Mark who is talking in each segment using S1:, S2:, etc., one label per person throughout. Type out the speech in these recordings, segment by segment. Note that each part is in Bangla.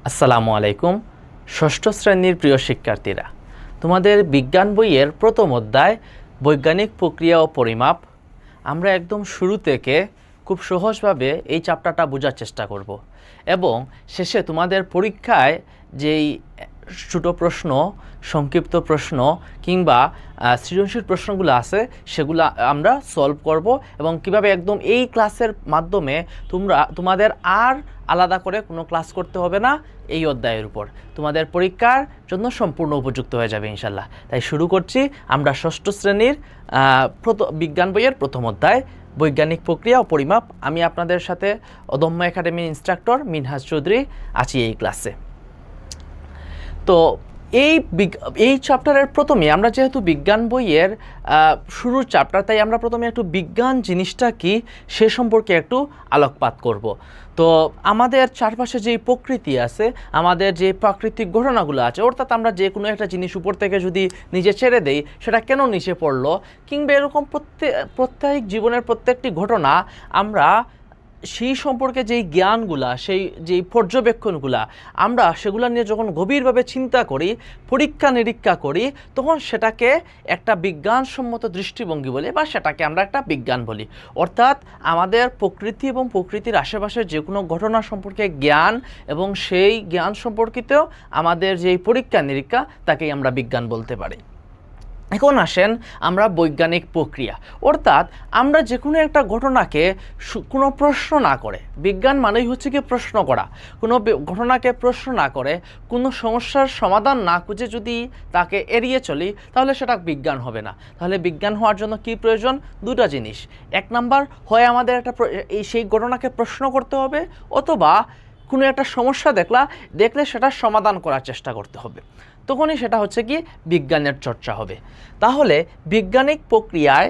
S1: আসসালামু আলাইকুম। ষষ্ঠ শ্রেণীর প্রিয় শিক্ষার্থীরা, তোমাদের বিজ্ঞান বইয়ের প্রথম অধ্যায় বৈজ্ঞানিক প্রক্রিয়া ও পরিমাপ। আমরা একদম শুরু থেকে খুব সহজভাবে এই চ্যাপ্টারটা বোঝার চেষ্টা করব এবং শেষে তোমাদের পরীক্ষায় যেই ছোটো প্রশ্ন, সংক্ষিপ্ত প্রশ্ন কিংবা সৃজনশীল প্রশ্নগুলো আছে সেগুলো আমরা সলভ করব এবং কিভাবে একদম এই ক্লাসের মাধ্যমে তোমাদের আর আলাদা করে কোনো ক্লাস করতে হবে না এই অধ্যায়ের উপর। তোমাদের পরীক্ষার জন্য সম্পূর্ণ উপযুক্ত হয়ে যাবে ইনশাল্লাহ। তাই শুরু করছি আমরা ষষ্ঠ শ্রেণীর বিজ্ঞান বইয়ের প্রথম অধ্যায় বৈজ্ঞানিক প্রক্রিয়া ও পরিমাপ। আমি আপনাদের সাথে অদম্য একাডেমির ইনস্ট্রাক্টর মিনহাজ চৌধুরী আছি এই ক্লাসে। তো এই চ্যাপ্টারের প্রথমে আমরা যেহেতু বিজ্ঞান বইয়ের শুরুর চ্যাপ্টার, তাই আমরা প্রথমে একটু বিজ্ঞান জিনিসটা কি সে সম্পর্কে একটু আলোকপাত করব। তো আমাদের চারপাশে যেই প্রকৃতি আছে, আমাদের যে প্রাকৃতিক ঘটনাগুলো আছে, অর্থাৎ আমরা যে কোনো একটা জিনিস উপর থেকে যদি নিচে ছেড়ে দেই সেটা কেন নিচে পড়লো, কিংবা এরকম প্রত্যেক জীবনের প্রত্যেকটি ঘটনা আমরা সেই সম্পর্কে যেই জ্ঞানগুলা, যেই পর্যবেক্ষণগুলা আমরা সেগুলো নিয়ে যখন গভীরভাবে চিন্তা করি, পরীক্ষা নিরীক্ষা করি, তখন সেটাকে একটা বিজ্ঞানসম্মত দৃষ্টিভঙ্গি বলি বা সেটাকে আমরা একটা বিজ্ঞান বলি। অর্থাৎ আমাদের প্রকৃতি এবং প্রকৃতির আশেপাশের যে কোনো ঘটনা সম্পর্কে জ্ঞান এবং সেই জ্ঞান সম্পর্কিত আমাদের যেই পরীক্ষা নিরীক্ষা তাকেই আমরা বিজ্ঞান বলতে পারি। এখন আসেন আমরা বৈজ্ঞানিক প্রক্রিয়া, অর্থাৎ আমরা যে কোনো একটা ঘটনাকে কোনো প্রশ্ন না করে, বিজ্ঞান মানেই হচ্ছে কি প্রশ্ন করা, কোনো ঘটনাকে প্রশ্ন না করে কোনো সমস্যার সমাধান না খুঁজে যদি তাকে এড়িয়ে চলি তাহলে সেটা বিজ্ঞান হবে না। তাহলে বিজ্ঞান হওয়ার জন্য কি প্রয়োজন? দুটো জিনিস। এক নাম্বার, হয় আমাদের সেই ঘটনাকে প্রশ্ন করতে হবে, অথবা কোনো একটা সমস্যা দেখলে সেটা সমাধান করার চেষ্টা করতে হবে, তখনই সেটা হচ্ছে কি বিজ্ঞানের চর্চা হবে। তাহলে বৈজ্ঞানিক প্রক্রিয়ায়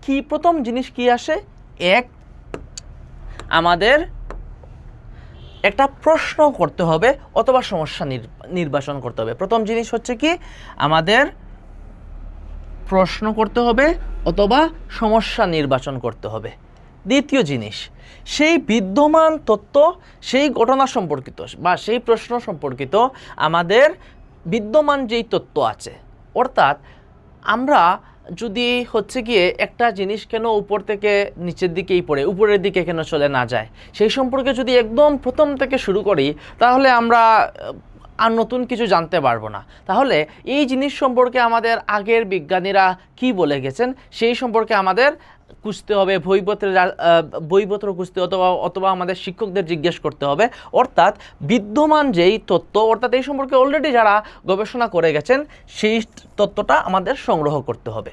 S1: কি প্রথম জিনিস কি আসে? আমাদের একটা প্রশ্ন করতে হবে অথবা সমস্যা নির্বাচন করতে হবে। প্রথম জিনিস হচ্ছে কি আমাদের প্রশ্ন করতে হবে অথবা সমস্যা নির্বাচন করতে হবে। দ্বিতীয় জিনিস, সেই বিদ্যমান তথ্য, সেই ঘটনা সম্পর্কিত বা সেই প্রশ্ন সম্পর্কিত আমাদের বিদ্যমান যেই তথ্য আছে, অর্থাৎ আমরা যদি হচ্ছে গিয়ে একটা জিনিস কেন উপর থেকে নিচের দিকেই পড়ে, উপরের দিকে কেন চলে না যায়, সেই সম্পর্কে যদি একদম প্রথম থেকে শুরু করি তাহলে আমরা আর নতুন কিছু জানতে পারবো না। তাহলে এই জিনিস সম্পর্কে আমাদের আগের বিজ্ঞানীরা কি বলে গেছেন সেই সম্পর্কে আমাদের খুঁজতে হবে, বইপত্র খুঁজতে অথবা আমাদের শিক্ষকদের জিজ্ঞেস করতে হবে। অর্থাৎ বিদ্যমান যেই তথ্য, অর্থাৎ এই সম্পর্কে অলরেডি যারা গবেষণা করে গেছেন সেই তথ্যটা আমাদের সংগ্রহ করতে হবে।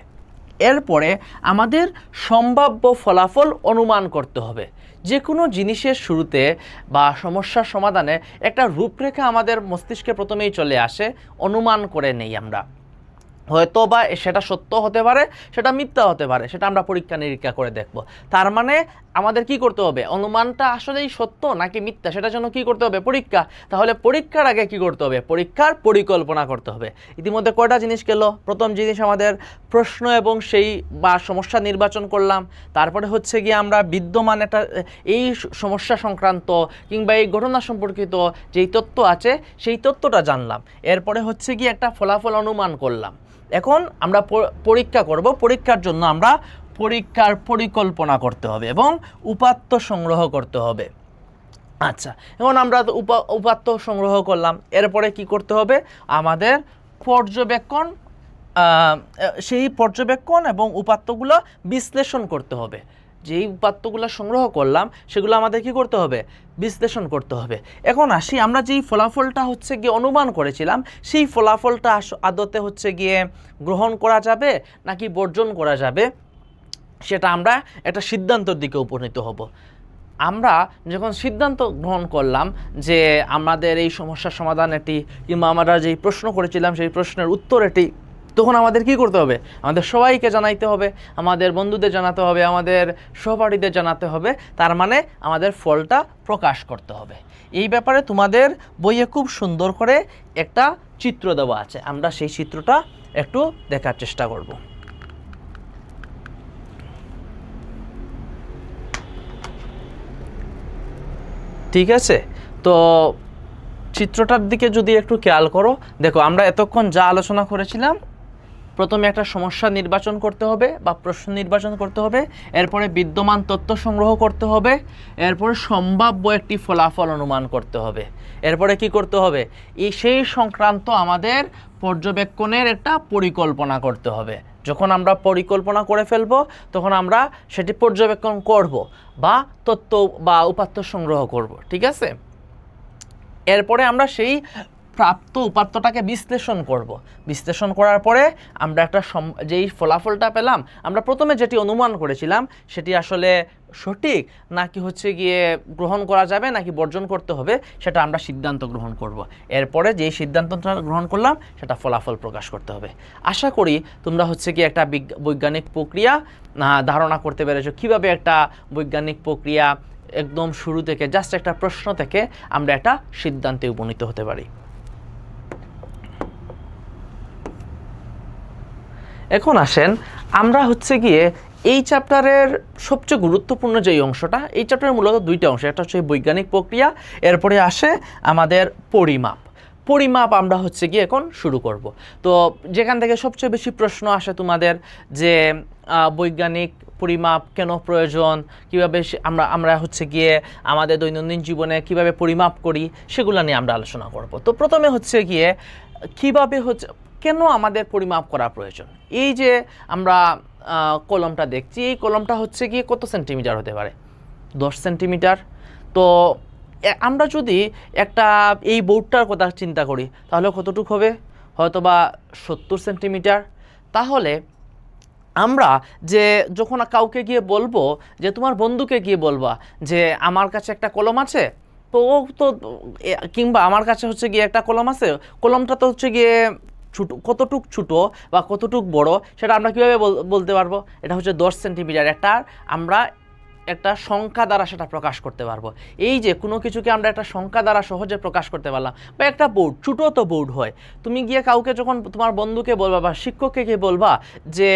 S1: এরপরে আমাদের সম্ভাব্য ফলাফল অনুমান করতে হবে। যে কোনো জিনিসের শুরুতে বা সমস্যার সমাধানে একটা রূপরেখা আমাদের মস্তিষ্কে প্রথমেই চলে আসে, অনুমান করে নেই আমরা। হয়তো বা সেটা সত্য হতে পারে, সেটা মিথ্যা হতে পারে, সেটা আমরা পরীক্ষা নিরীক্ষা করে দেখব। তার মানে আমাদের কি করতে হবে? অনুমানটা আসলেই সত্য নাকি মিথ্যা সেটার জন্য কি করতে হবে? পরীক্ষা। তাহলে পরীক্ষার আগে কি করতে হবে? পরীক্ষার পরিকল্পনা করতে হবে। ইতিমধ্যে কয়টা জিনিস গেল? প্রথম জিনিস আমাদের প্রশ্ন এবং সেই বা সমস্যা নির্বাচন করলাম। তারপরে হচ্ছে গিয়ে আমরা বিদ্যমান একটা এই সমস্যা সংক্রান্ত কিংবা এই ঘটনা সম্পর্কিত যেই তথ্য আছে সেই তথ্যটা জানলাম। এরপরে হচ্ছে গিয়ে একটা ফলাফল অনুমান করলাম। এখন আমরা পরীক্ষা করব। পরীক্ষার জন্য আমরা পরীক্ষার পরিকল্পনা করতে হবে এবং উপাত্ত সংগ্রহ করতে হবে। আচ্ছা, এখন আমরা উপাত্ত সংগ্রহ করলাম, এরপরে কি করতে হবে? আমাদের পর্যবেক্ষণ, সেই পর্যবেক্ষণ এবং উপাত্তগুলো বিশ্লেষণ করতে হবে। যেই উপাত্তগুলো সংগ্রহ করলাম সেগুলো আমাদের কি করতে হবে? বিশ্লেষণ করতে হবে। এখন আসি, আমরা যেই ফলাফলটা হচ্ছে গিয়ে অনুমান করেছিলাম সেই ফলাফলটা আদতে হচ্ছে গিয়ে গ্রহণ করা যাবে নাকি বর্জন করা যাবে, সেটা আমরা একটা সিদ্ধান্তের দিকে উপনীত হব। আমরা যখন সিদ্ধান্ত গ্রহণ করলাম যে আমাদের এই সমস্যার সমাধান এটি, কিংবা আমরা যেই প্রশ্ন করেছিলাম সেই প্রশ্নের উত্তর এটি, তখন আমাদের কি করতে হবে? আমাদের সবাইকে জানাইতে হবে, আমাদের বন্ধুদের জানাতে হবে, আমাদের সহপাঠীদের জানাতে হবে। তার মানে আমাদের ফলটা প্রকাশ করতে হবে। এই ব্যাপারে তোমাদের বইয়ে খুব সুন্দর করে একটা চিত্র দেওয়া আছে, আমরা সেই চিত্রটা একটু দেখার চেষ্টা করব। ঠিক আছে, তো চিত্রটার দিকে যদি একটু খেয়াল করো, দেখো আমরা এতক্ষণ যা আলোচনা করেছিলাম, প্রথমে একটা সমস্যা নির্বাচন করতে হবে বা প্রশ্ন নির্বাচন করতে হবে, এরপরে বিদ্যমান তথ্য সংগ্রহ করতে হবে, এরপরে সম্ভাব্য একটি ফলাফল অনুমান করতে হবে, এরপরে কি করতে হবে, সেই সংক্রান্ত আমাদের পর্যবেক্ষণের একটা পরিকল্পনা করতে হবে। যখন আমরা পরিকল্পনা করে ফেলবো তখন আমরা সেটি পর্যবেক্ষণ করব বা তথ্য বা উপাত্ত সংগ্রহ করব, ঠিক আছে। এরপরে আমরা সেই প্রাপ্ত উপাত্তটাকে বিশ্লেষণ করব। বিশ্লেষণ করার পরে আমরা একটা যেই ফলাফলটা পেলাম, আমরা প্রথমে যেটি অনুমান করেছিলাম সেটি আসলে সঠিক নাকি হচ্ছে গিয়ে গ্রহণ করা যাবে নাকি বর্জন করতে হবে, সেটা আমরা সিদ্ধান্ত গ্রহণ করব। এরপরে যেই সিদ্ধান্তটা গ্রহণ করলাম সেটা ফলাফল প্রকাশ করতে হবে। আশা করি তোমরা হচ্ছে গিয়ে একটা বৈজ্ঞানিক প্রক্রিয়া ধারণা করতে পেরেছো, কীভাবে একটা বৈজ্ঞানিক প্রক্রিয়া একদম শুরু থেকে জাস্ট একটা প্রশ্ন থেকে আমরা একটা সিদ্ধান্তে উপনীত হতে পারি। এখন আসেন আমরা হচ্ছে গিয়ে এই চ্যাপ্টারের সবচেয়ে গুরুত্বপূর্ণ যেই অংশটা, এই চ্যাপ্টারের মূলত দুইটা অংশ, একটা হচ্ছে বৈজ্ঞানিক প্রক্রিয়া, এরপরে আসে আমাদের পরিমাপ। পরিমাপ আমরা হচ্ছে গিয়ে এখন শুরু করব। তো যেখান থেকে সবচেয়ে বেশি প্রশ্ন আসে তোমাদের যে বৈজ্ঞানিক পরিমাপ কেন প্রয়োজন, কীভাবে আমরা হচ্ছে গিয়ে আমাদের দৈনন্দিন জীবনে কিভাবে পরিমাপ করি, সেগুলো নিয়ে আমরা আলোচনা করব। তো প্রথমে হচ্ছে গিয়ে কিভাবে হচ্ছে কেন আমাদের পরিমাপ করা প্রয়োজন। এই যে আমরা কলমটা দেখছি, এই কলমটা হচ্ছে গিয়ে কত সেন্টিমিটার হতে পারে, 10 সেন্টিমিটার। তো আমরা যদি একটা এই বোর্ডটার কথা চিন্তা করি তাহলে কতটুকু হবে, হয়তো বা 70 সেন্টিমিটার। তাহলে আমরা যে যখন কাউকে গিয়ে বলবো, যে তোমার বন্ধুকে গিয়ে বলবা যে আমার কাছে একটা কলম আছে, তো ও তো কিংবা আমার কাছে হচ্ছে গিয়ে একটা কলম আছে, কলমটা তো হচ্ছে গিয়ে ছোটো, কতটুক ছোটো বা কতটুক বড় সেটা আমরা কীভাবে বলতে পারবো, এটা হচ্ছে 10 সেন্টিমিটার। আমরা একটা সংখ্যা দ্বারা সেটা প্রকাশ করতে পারবো। এই যে কোনো কিছুকে আমরা একটা সংখ্যা দ্বারা সহজে প্রকাশ করতে পারলাম। বা একটা বোর্ড, ছোটো তো বোর্ড হয়, তুমি গিয়ে কাউকে যখন তোমার বন্ধুকে বলবা বা শিক্ষককে গিয়ে বলবা যে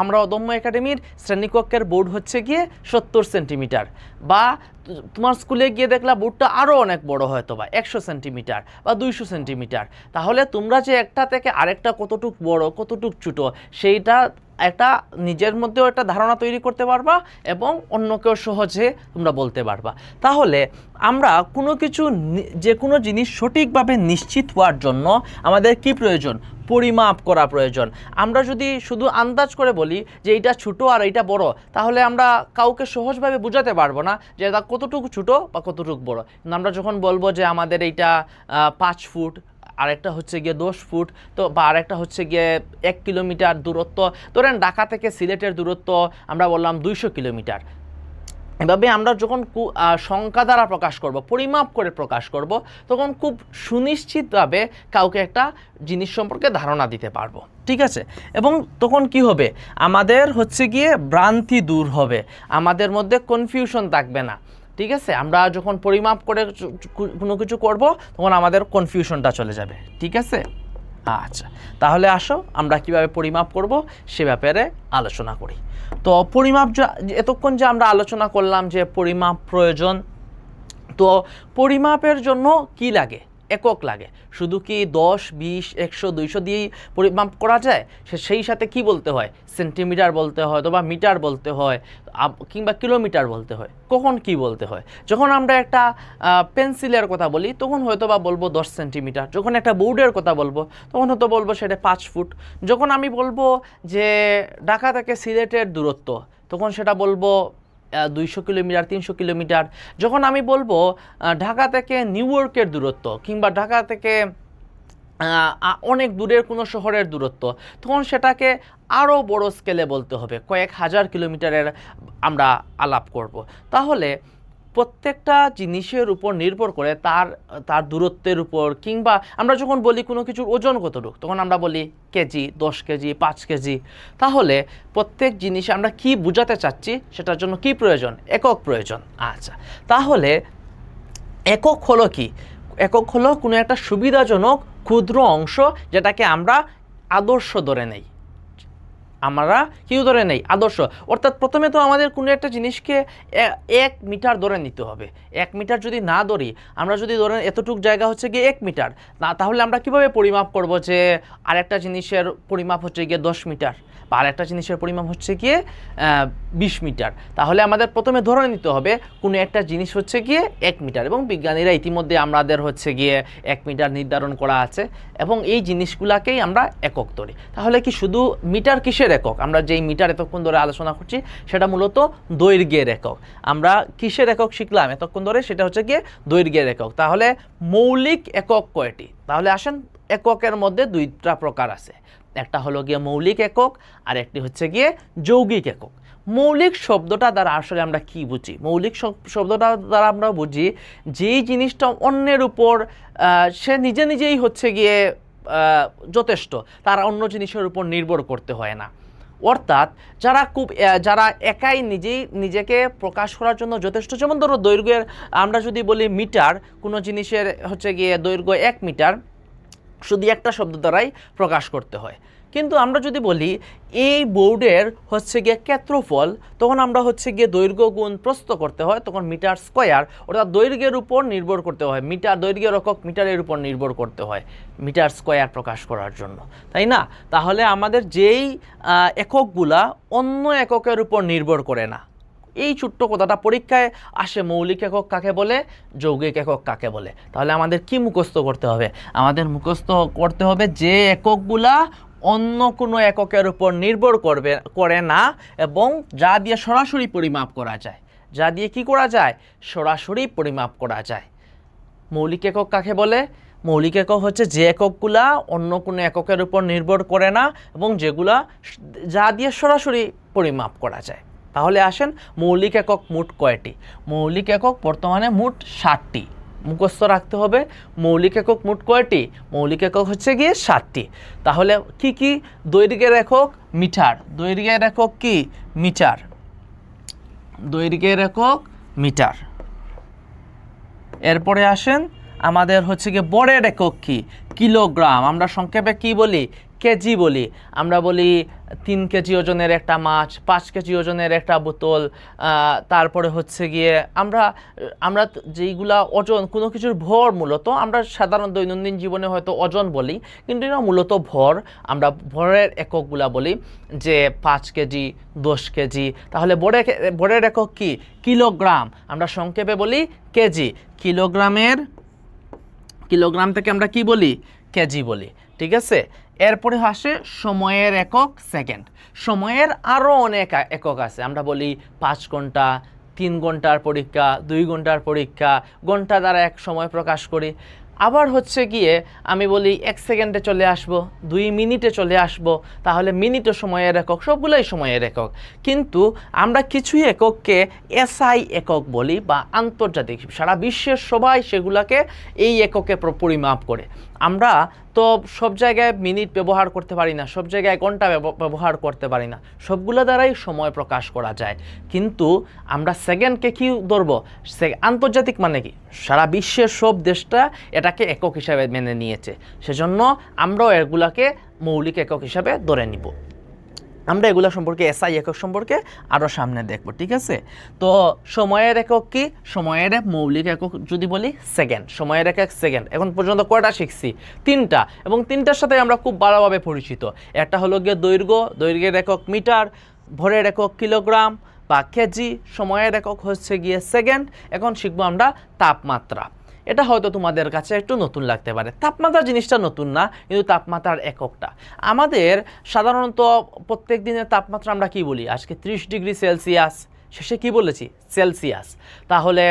S1: আমরা অদম্য একাডেমির শ্রেণীকক্ষের বোর্ড হচ্ছে গিয়ে 70 সেন্টিমিটার, বা তোমার স্কুলে গিয়ে দেখলা বোর্ডটা আরও অনেক বড় হয়তো বা 100 সেন্টিমিটার বা 200 সেন্টিমিটার, তাহলে তোমরা যে একটা থেকে আরেকটা কতটুক বড় কতটুক ছোটো সেইটা একটা নিজের মধ্যেও একটা ধারণা তৈরি করতে পারবা এবং অন্যকেও সহজে তোমরা বলতে পারবা। তাহলে আমরা যে কোনো জিনিস সঠিকভাবে নিশ্চিত হওয়ার জন্য আমাদের কি প্রয়োজন, পরিমাপ করা প্রয়োজন। আমরা যদি শুধু আন্দাজ করে বলি যে এইটা ছোটো আর এইটা বড়, তাহলে আমরা কাউকে সহজভাবে বোঝাতে পারবো না যে এটা কতটুকু ছোটো বা কতটুকু বড়। কিন্তু আমরা যখন বলবো যে আমাদের এইটা 5 ফুট, আরেকটা হচ্ছে গিয়ে 10 ফুট, তো বা আরেকটা হচ্ছে গিয়ে 1 কিলোমিটার দূরত্ব, ধরেন ঢাকা থেকে সিলেটের দূরত্ব আমরা বললাম 200 কিলোমিটার। এভাবে আমরা যখন সংখ্যা দ্বারা প্রকাশ করব, পরিমাপ করে প্রকাশ করব, তখন খুব সুনিশ্চিতভাবে কাউকে একটা জিনিস সম্পর্কে ধারণা দিতে পারবো, ঠিক আছে। এবং তখন কি হবে, আমাদের হচ্ছে গিয়ে ভ্রান্তি দূর হবে, আমাদের মধ্যে কনফিউশন থাকবে না, ঠিক আছে। আমরা যখন পরিমাপ করে কোনো কিছু করব তখন আমাদের কনফিউশনটা চলে যাবে, ঠিক আছে। আচ্ছা, তাহলে আসো আমরা কিভাবে পরিমাপ করব সে ব্যাপারে আলোচনা করি। তো পরিমাপ এতক্ষণ যে আমরা আলোচনা করলাম যে পরিমাপ প্রয়োজন, তো পরিমাপের জন্য কি লাগে, একক লাগে। শুধু কি 10, 20, 100, 200 দিয়েই পরিমাপ করা যায়? সেই সাথে কি বলতে হয়, সেন্টিমিটার বলতে হয়, অথবা মিটার বলতে হয়, কিংবা কিলোমিটার বলতে হয়। কখন কি বলতে হয়, যখন আমরা একটা পেন্সিলের কথা বলি তখন হয়তো বা বলবো 10 সেন্টিমিটার, যখন একটা বোর্ডের কথা বলবো তখন হয়তো বলবো সেটা 5 ফুট, যখন আমি বলবো যে ঢাকা থেকে সিলেটের দূরত্ব তখন সেটা বলবো 200 কিলোমিটার, 300 কিলোমিটার। যখন আমি বলবো ঢাকা থেকে নিউ ইয়র্কের দূরত্ব, কিংবা ঢাকা থেকে অনেক দূরের কোনো শহরের দূরত্ব, তখন সেটাকে আরও বড় স্কেলে বলতে হবে, কয়েক হাজার কিলোমিটারের আমরা আলাপ করব। তাহলে প্রত্যেকটা জিনিসের উপর নির্ভর করে তার দূরত্বের উপর, কিংবা আমরা যখন বলি কোনো কিছুর ওজন কতটুকু তখন আমরা বলি কেজি, 10 কেজি, 5 কেজি। তাহলে প্রত্যেক জিনিসে আমরা কি বোঝাতে চাচ্ছি সেটার জন্য কি প্রয়োজন, একক প্রয়োজন। আচ্ছা, তাহলে একক হলো কি, একক হলো কোনো একটা সুবিধাজনক ক্ষুদ্র অংশ যেটাকে আমরা আদর্শ ধরে নেই, আমরা কি ধরে নেই আদর্শ, অর্থাৎ প্রথমে তো আমাদের কোনো একটা জিনিসকে 1 মিটার ধরে নিতে হবে। 1 মিটার যদি না ধরি, আমরা যদি ধরেন এতটুক জায়গা হচ্ছে গিয়ে 1 মিটার, না তাহলে আমরা কিভাবে পরিমাপ করব যে আরেকটা জিনিসের পরিমাপ হচ্ছে গিয়ে 10 মিটার বা আরেকটা জিনিসের পরিমাপ হচ্ছে গিয়ে 20 মিটার? তাহলে আমাদের প্রথমে ধরে নিতে হবে কোনো একটা জিনিস হচ্ছে গিয়ে 1 মিটার, এবং বিজ্ঞানীরা ইতিমধ্যে আমাদের হচ্ছে গিয়ে 1 মিটার নির্ধারণ করা আছে, এবং এই জিনিসগুলোকেই আমরা একক ধরি। তাহলে কি শুধু মিটার কিসের একক? আমরা যেই মিটার এতক্ষণ ধরে আলোচনা করছি সেটা মূলত দৈর্ঘ্যের একক। আমরা কিসের একক শিখলাম এতক্ষণ ধরে? সেটা হচ্ছে গিয়ে দৈর্ঘ্যের একক। তাহলে মৌলিক একক কয়টি? তাহলে আসেন, এককের মধ্যে 2টা প্রকার আছে, একটা হলো গিয়ে মৌলিক একক আর একটি হচ্ছে গিয়ে যৌগিক একক। মৌলিক শব্দটা দ্বারা আসলে আমরা কি বুঝি? মৌলিক শব্দটা দ্বারা আমরা বুঝি যেই জিনিসটা অন্যের উপর সে নিজে নিজেই হচ্ছে গিয়ে যথেষ্ট, তার অন্য জিনিসের উপর নির্ভর করতে হয় না। অর্থাৎ যারা একাই নিজেকে প্রকাশ করার জন্য যথেষ্ট, যেমন ধরো দৈর্ঘ্যের আমরা যদি বলি মিটার, কোনো জিনিসের হচ্ছে গিয়ে দৈর্ঘ্য 1 মিটার, শুধু একটা শব্দ দ্বারাই প্রকাশ করতে হয়। কিন্তু আমরা যদি বলি এই বোর্ডের হচ্ছে গিয়ে ক্ষেত্রফল, তখন আমরা হচ্ছে গিয়ে দৈর্ঘ্য গুণ প্রস্থ করতে হয়, তখন মিটার স্কোয়ার, অর্থাৎ দৈর্ঘ্যের উপর নির্ভর করতে হয়, দৈর্ঘ্যের একক মিটারের উপর নির্ভর করতে হয় মিটার স্কোয়ার প্রকাশ করার জন্য, তাই না? তাহলে আমাদের যেই এককগুলা অন্য এককের উপর নির্ভর করে না। এই ছোট্ট কথাটা পরীক্ষায় আসে, মৌলিক একক কাকে বলে, যৌগিক একক কাকে বলে। তাহলে আমাদের কি মুখস্থ করতে হবে? আমাদের মুখস্থ করতে হবে যে এককগুলা অন্য কোনো এককের উপর নির্ভর করে না, এবং যা দিয়ে সরাসরি পরিমাপ করা যায়। যা দিয়ে কি করা যায়? সরাসরি পরিমাপ করা যায়। মৌলিক একক কাকে বলে? মৌলিক একক হচ্ছে যে এককগুলা অন্য কোনো এককের উপর নির্ভর করে না এবং যেগুলা যা দিয়ে সরাসরি পরিমাপ করা যায়। তাহলে আসেন, মৌলিক একক মোট কয়টি? মৌলিক একক বর্তমানে মোট 60টি। মুখস্থ রাখতে হবে মৌলিক একক মোট কয়টি? মৌলিক একক হচ্ছে গিয়ে 60টি। তাহলে কি কি? দৈর্ঘ্যের একক মিটার। দৈর্ঘ্যের একক কি? মিটার। দৈর্ঘ্যের একক মিটার। এরপরে আসেন, আমাদের হচ্ছে গিয়ে বরের একক কি? কিলোগ্রাম। আমরা সংক্ষেপে কি বলি? কেজি বলি। আমরা বলি 3 কেজি ওজনের একটা মাছ, 5 কেজি ওজনের একটা বোতল। তারপরে হচ্ছে গিয়ে আমরা যেইগুলা ওজন, কোনো কিছুর ভর, মূলত আমরা সাধারণ দৈনন্দিন জীবনে হয়তো ওজন বলি, কিন্তু এটা মূলত ভর। আমরা ভরের এককগুলা বলি যে 5 কেজি, 10 কেজি। তাহলে ভরের একক কি? কিলোগ্রাম। আমরা সংক্ষেপে বলি কেজি। কিলোগ্রাম থেকে আমরা কি বলি? কেজি বলি। ঠিক আছে। এরপরে আসে সময়ের একক সেকেন্ড। সময়ের আরও অনেক একক আছে। আমরা বলি 5 ঘন্টা, 3 ঘন্টার পরীক্ষা, 2 ঘন্টার পরীক্ষা, ঘন্টা দ্বারা এক সময় প্রকাশ করি। আবার হচ্ছে গিয়ে আমি বলি 1 সেকেন্ডে চলে আসব, 2 মিনিটে চলে আসব, তাহলে মিনিটও সময়ের একক, সবগুলোই সময়ের একক। কিন্তু আমরা কিছু একককে এসআই একক বলি বা আন্তর্জাতিক। সারা বিশ্বের সবাই সেগুলাকে এই এককে পরিমাপ করে। আমরা তো সব জায়গায় মিনিট ব্যবহার করতে পারি না, সব জায়গায় ঘন্টা ব্যবহার করতে পারি না, সবগুলো দ্বারাই সময় প্রকাশ করা যায়। কিন্তু আমরা সেকেন্ডকে কি ধরবো? আন্তর্জাতিক মানে কি? সারা বিশ্বের সব দেশটা এটাকে একক হিসাবে মেনে নিয়েছে, সেজন্য আমরাও এগুলাকে মৌলিক একক হিসাবে ধরে নিব। আমরা এগুলা সম্পর্কে, এসআই একক সম্পর্কে আরও সামনে দেখব। ঠিক আছে। তো সময়ের একক কি? সময়ের মৌলিক একক যদি বলি সেকেন্ড। সময়ের একক সেকেন্ড। এখন পর্যন্ত কয়টা শিখছি? 3টা, এবং 3টার সাথে আমরা খুব ভালোভাবে পরিচিত। একটা হলো গিয়ে দৈর্ঘ্য, দৈর্ঘ্যের একক মিটার, ভরের একক কিলোগ্রাম বা কেজি, সময়ের একক হচ্ছে গিয়ে সেকেন্ড। এখন শিখবো আমরা তাপমাত্রা। এটা হয়তো তোমাদের কাছে একটু নতুন লাগতে পারে। তাপমাত্রা জিনিসটা নতুন না, কিন্তু তাপমাত্রার এককটা আমাদের সাধারণত প্রত্যেক দিনের তাপমাত্রা আমরা কি বলি? আজকে 30 ডিগ্রি সেলসিয়াস, শেষে কি বলেছি? সেলসিয়াস। তাহলে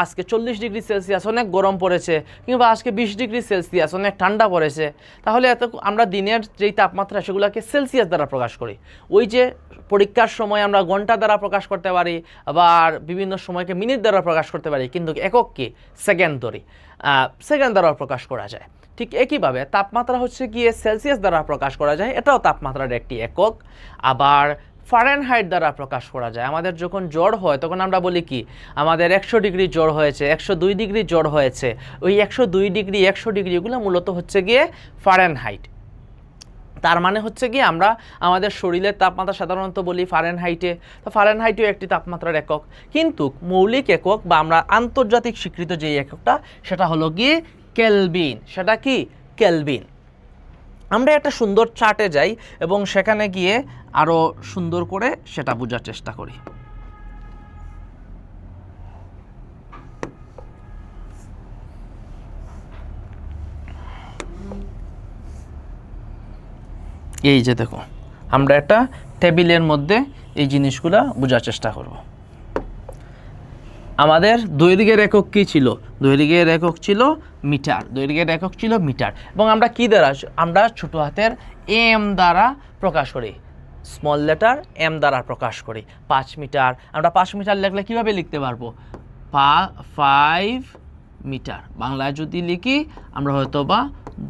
S1: আজকে 40 ডিগ্রি সেলসিয়াস, অনেক গরম পড়েছে, কিংবা আজকে 20 ডিগ্রি সেলসিয়াস, অনেক ঠান্ডা পড়েছে। তাহলে আমরা দিনের যেই তাপমাত্রা সেগুলোকে সেলসিয়াস দ্বারা প্রকাশ করি। ওই যে পরীক্ষার সময় আমরা ঘন্টা দ্বারা প্রকাশ করতে পারি, আবার বিভিন্ন সময়কে মিনিট দ্বারা প্রকাশ করতে পারি, কিন্তু একক কি? সেকেন্ড ধরি, সেকেন্ড দ্বারা প্রকাশ করা যায়। ঠিক একইভাবে তাপমাত্রা হচ্ছে গিয়ে সেলসিয়াস দ্বারা প্রকাশ করা যায়, এটাও তাপমাত্রার একটি একক। আবার ফারেনহাইট দ্বারা প্রকাশ করা যায়। আমাদের যখন জ্বর হয় তখন আমরা বলি কি? আমাদের 100 ডিগ্রি জ্বর হয়েছে, 102 ডিগ্রি জ্বর হয়েছে। ওই 102 ডিগ্রি, 100 ডিগ্রি, এগুলো মূলত হচ্ছে গিয়ে ফারেনহাইট। তার মানে হচ্ছে কি আমরা আমাদের শরীরের তাপমাত্রা সাধারণত বলি ফারেনহাইটে, তো ফারেনহাইটও একটি তাপমাত্রার একক, কিন্তু মৌলিক একক বা আমরা আন্তর্জাতিক স্বীকৃত যে এককটা সেটা হলো গিয়ে কেলভিন। সেটা কি? কেলভিন। আমরা একটা সুন্দর চার্টে যাই এবং সেখানে গিয়ে আরও সুন্দর করে সেটা বোঝার চেষ্টা করি। এই যে দেখো, আমরা একটা টেবিলের মধ্যে এই জিনিসগুলো বোঝার চেষ্টা করব। আমাদের দৈর্ঘ্যের একক কী ছিল? দৈর্ঘ্যের একক ছিল মিটার। দৈর্ঘ্যের একক ছিল মিটার। এবং আমরা কি দ্বারা? আমরা ছোটো হাতের এম দ্বারা প্রকাশ করি, স্মল লেটার এম দ্বারা প্রকাশ করি। 5 মিটার, আমরা 5 মিটার লিখলে কীভাবে লিখতে পারবো? 5 মিটার। বাংলায় যদি লিখি আমরা হয়তো বা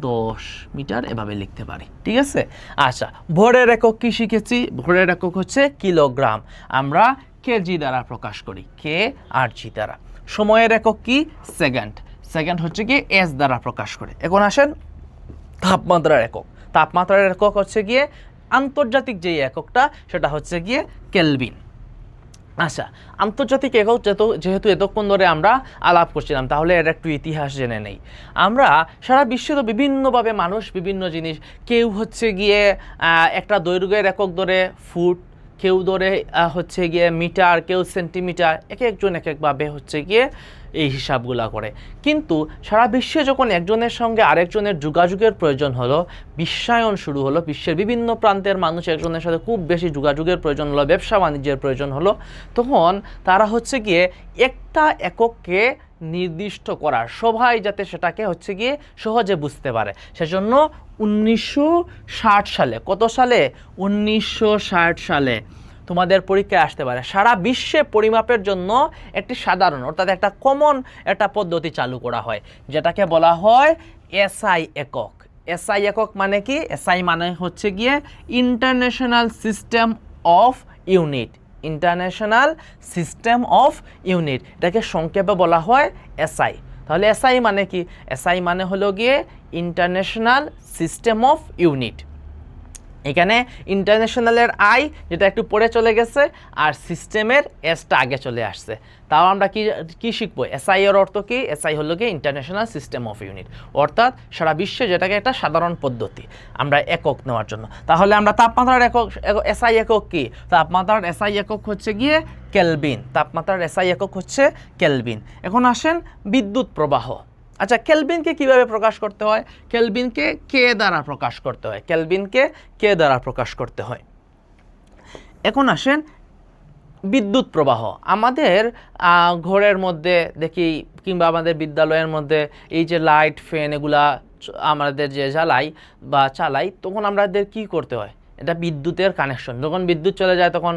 S1: 10 মিটার এভাবে লিখতে পারি। ঠিক আছে? আচ্ছা, ভরের একক কি শিখেছি? ভরের একক হচ্ছে কিলোগ্রাম। আমরা কেজি দ্বারা প্রকাশ করি, কে আর জি দ্বারা। সময়ের একক কি? সেকেন্ড। সেকেন্ড হচ্ছে কি এস দ্বারা প্রকাশ করে। এখন আসেন তাপমাত্রার একক। তাপমাত্রার একক হচ্ছে গিয়ে আন্তর্জাতিক যে এককটা সেটা হচ্ছে গিয়ে কেলভিন। আচ্ছা, আন্তর্জাতিক একক যেহেতু এতক্ষণ ধরে আমরা আলাপ করছিলাম, তাহলে এর একটু ইতিহাস জেনে নেই। আমরা সারা বিশ্বে তো বিভিন্নভাবে মানুষ বিভিন্ন জিনিস, কেউ হচ্ছে গিয়ে একটা দৈর্ঘ্যের একক ধরে ফুট, কেউ ধরে হচ্ছে গিয়ে মিটার, কেউ সেন্টিমিটার, এক একজন এক একভাবে হচ্ছে গিয়ে এই হিসাবগুলা করে। কিন্তু সারা বিশ্বে যখন একজনের সঙ্গে আরেকজনের যোগাযোগের প্রয়োজন হলো, বিশ্বায়ন শুরু হলো, বিশ্বের বিভিন্ন প্রান্তের মানুষ একজনের সাথে খুব বেশি যোগাযোগের প্রয়োজন হলো, ব্যবসা বাণিজ্যের প্রয়োজন হলো, তখন তারা হচ্ছে গিয়ে একটা একককে নির্দিষ্ট করার, সবাই যাতে সেটাকে হচ্ছে গিয়ে সহজে বুঝতে পারে, সেজন্য 1960 সালে, কত সালে? 1960 সালে তোমাদের পরীক্ষায় আসতে পারে, সারা বিশ্বে পরিমাপের জন্য একটি সাধারণ অর্থাৎ একটা কমন একটা পদ্ধতি চালু করা হয়, যেটাকে বলা হয় এসআই একক। এসআই একক মানে কি? এসআই মানে হচ্ছে গিয়ে international system of unit. International system of unit, এটাকে সংক্ষেপে বলা হয় এসআই। তাহলে এসআই মানে কি? এসআই মানে হলো গিয়ে ইন্টারন্যাশনাল সিস্টেম অফ ইউনিট। এখানে ইন্টারন্যাশনালের আই যেটা একটু পরে চলে গেছে, আর সিস্টেমের এসটা আগে চলে আসছে। তাও আমরা কি শিখবো? এসআই এর অর্থ কি? এসআই হলো কি ইন্টারন্যাশনাল সিস্টেম অফ ইউনিট, অর্থাৎ সারা বিশ্বে যেটাকে একটা সাধারণ পদ্ধতি আমরা একক নেওয়ার জন্য। তাহলে আমরা তাপমাত্রার একক এসআই একক কি? তাপমাত্রার এসআই একক হচ্ছে গিয়ে কেলভিন। তাপমাত্রার এসআই একক হচ্ছে কেলভিন। এখন আসেন বিদ্যুৎ প্রবাহ। আচ্ছা, কেলভিনকে কিভাবে প্রকাশ করতে হয়? কেলভিনকে কে দ্বারা প্রকাশ করতে হয়। কেলভিনকে কে দ্বারা প্রকাশ করতে হয়। এখন আসেন বিদ্যুৎ প্রবাহ। আমাদের ঘরের মধ্যে দেখি, কিংবা আমাদের বিদ্যালয়ের মধ্যে এই যে লাইট, ফ্যান এগুলা আমাদের যে জ্বালাই বা চালাই, তখন আমাদের কি করতে হয়? এটা বিদ্যুতের কানেকশন। যখন বিদ্যুৎ চলে যায় তখন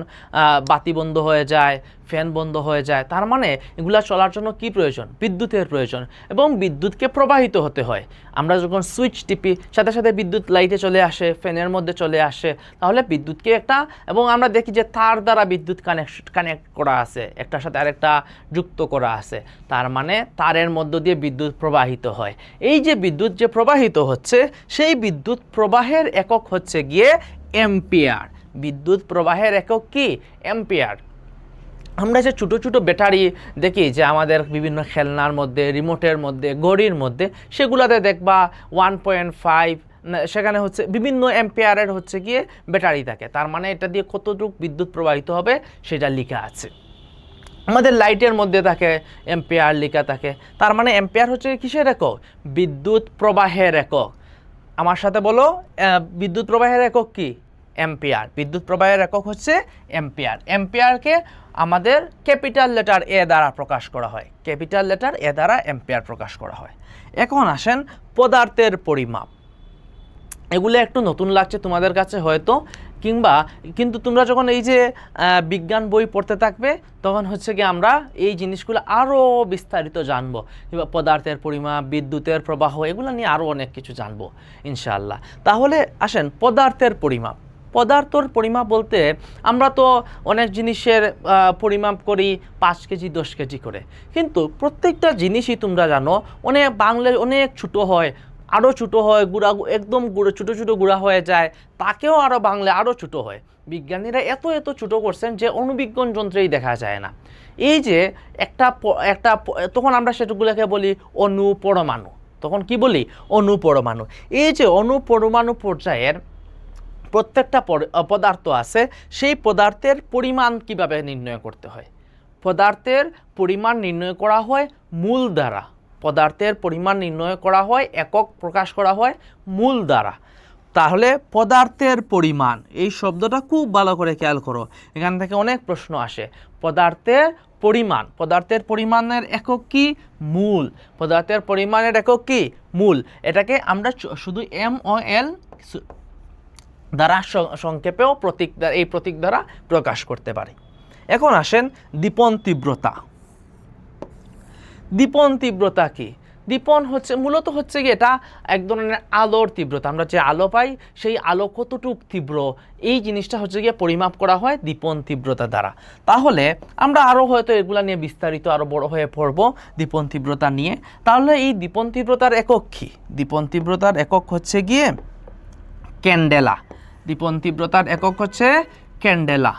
S1: বাতি বন্ধ হয়ে যায়, ফ্যান বন্ধ হয়ে যায়। তার মানে এগুলা চলার জন্য কি প্রয়োজন? বিদ্যুতের প্রয়োজন, এবং বিদ্যুৎকে প্রবাহিত হতে হয়। আমরা যখন সুইচ টিপি সাথে সাথে বিদ্যুৎ লাইটে চলে আসে, ফ্যানের মধ্যে চলে আসে, তাহলে বিদ্যুৎকে একটা, এবং আমরা দেখি যে তার দ্বারা বিদ্যুৎ কানেক্ট করা আছে, একটার সাথে আরেকটা যুক্ত করা আছে, তার মানে তারের মধ্য দিয়ে বিদ্যুৎ প্রবাহিত হয়। এই যে বিদ্যুৎ যে প্রবাহিত হচ্ছে, সেই বিদ্যুৎ প্রবাহের একক হচ্ছে গিয়ে এম্পিয়ার। বিদ্যুৎ প্রবাহের একক কি? এম্পিয়ার। আমরা যে ছোটো ছোটো ব্যাটারি দেখি যে আমাদের বিভিন্ন খেলনার মধ্যে, রিমোটের মধ্যে, ঘড়ির মধ্যে, সেগুলোতে দেখবা 1.5, সেখানে হচ্ছে বিভিন্ন এম্পিয়ারের হচ্ছে গিয়ে ব্যাটারি থাকে। তার মানে এটা দিয়ে কতটুকু বিদ্যুৎ প্রবাহিত হবে সেটা লেখা আছে। আমাদের লাইটের মধ্যে থাকে এম্পিয়ার লেখা থাকে। তার মানে এম্পিয়ার হচ্ছে কিসের একক? বিদ্যুৎ প্রবাহের একক। আমার সাথে বলো, বিদ্যুৎ প্রবাহের একক কি? এম্পিয়ার। বিদ্যুৎ প্রবাহের একক হচ্ছে এম্পিয়ার। এম্পিয়ারকে আমাদের ক্যাপিটাল লেটার এ দ্বারা প্রকাশ করা হয়। ক্যাপিটাল লেটার এ দ্বারা এম্পিয়ার প্রকাশ করা হয়। এখন আসেন পদার্থের পরিমাপ। এগুলো একটু নতুন লাগছে তোমাদের কাছে হয়তো, কিন্তু তোমরা যখন এই যে বিজ্ঞান বই পড়তে থাকবে, তখন হচ্ছে কি আমরা এই জিনিসগুলো আরও বিস্তারিত জানবো। পদার্থের পরিমাপ, বিদ্যুতের প্রবাহ, এগুলো নিয়ে আরও অনেক কিছু জানবো ইনশাআল্লাহ। তাহলে আসেন পদার্থের পরিমাপ। পদার্থর পরিমাপ বলতে আমরা তো অনেক জিনিসের পরিমাপ করি 5 কেজি 10 কেজি করে, কিন্তু প্রত্যেকটা জিনিসই তোমরা জানো বাংলায় অনেক ছোটো হয়, আরও ছোটো হয়, গুঁড়া একদম ছোটো ছোটো গুঁড়া হয়ে যায়, তাকেও আরও বাংলা আরও ছোটো হয়। বিজ্ঞানীরা এত এত ছোটো করছেন যে অণুবীক্ষণ যন্ত্রেই দেখা যায় না। এই যে একটা তখন আমরা সেগুলোকে বলি অণু পরমাণু। তখন কি বলি? অণু পরমাণু। এই যে অণু পরমাণু পর্যায়ের প্রত্যেকটা পদার্থ আছে, সেই পদার্থের পরিমাণ কিভাবে নির্ণয় করতে হয়? পদার্থের পরিমাণ নির্ণয় করা হয় মূল দ্বারা। পদার্থের পরিমাণ নির্ণয় করা হয়, একক প্রকাশ করা হয় মূল দ্বারা। তাহলে পদার্থের পরিমাণ, এই শব্দটা খুব ভালো করে খেয়াল করো, এখান থেকে অনেক প্রশ্ন আসে। পদার্থের পরিমাণ, পদার্থের পরিমাণের একক কি? মূল। পদার্থের পরিমাণের একক কি? মূল। এটাকে আমরা শুধু MOL দ্বারা সংক্ষেপেও এই প্রতীক দ্বারা প্রকাশ করতে পারি। এখন আসেন দীপন তীব্রতা। দীপন তীব্রতা কি? দীপন হচ্ছে মূলত হচ্ছে কি, এটা এক ধরনের আলোর তীব্রতা। আমরা যে আলো পাই, সেই আলো কতটুক তীব্র, এই জিনিসটা হচ্ছে গিয়ে পরিমাপ করা হয় দীপন তীব্রতা দ্বারা। তাহলে আমরা আরও হয়তো এগুলা নিয়ে বিস্তারিত আরও বড় হয়ে পড়ব দীপন তীব্রতা নিয়ে। তাহলে এই দীপন তীব্রতার একক কি? দীপন তীব্রতার একক হচ্ছে গিয়ে ক্যান্ডেলা। দীপন তীব্রতার একক হচ্ছে ক্যান্ডেলা।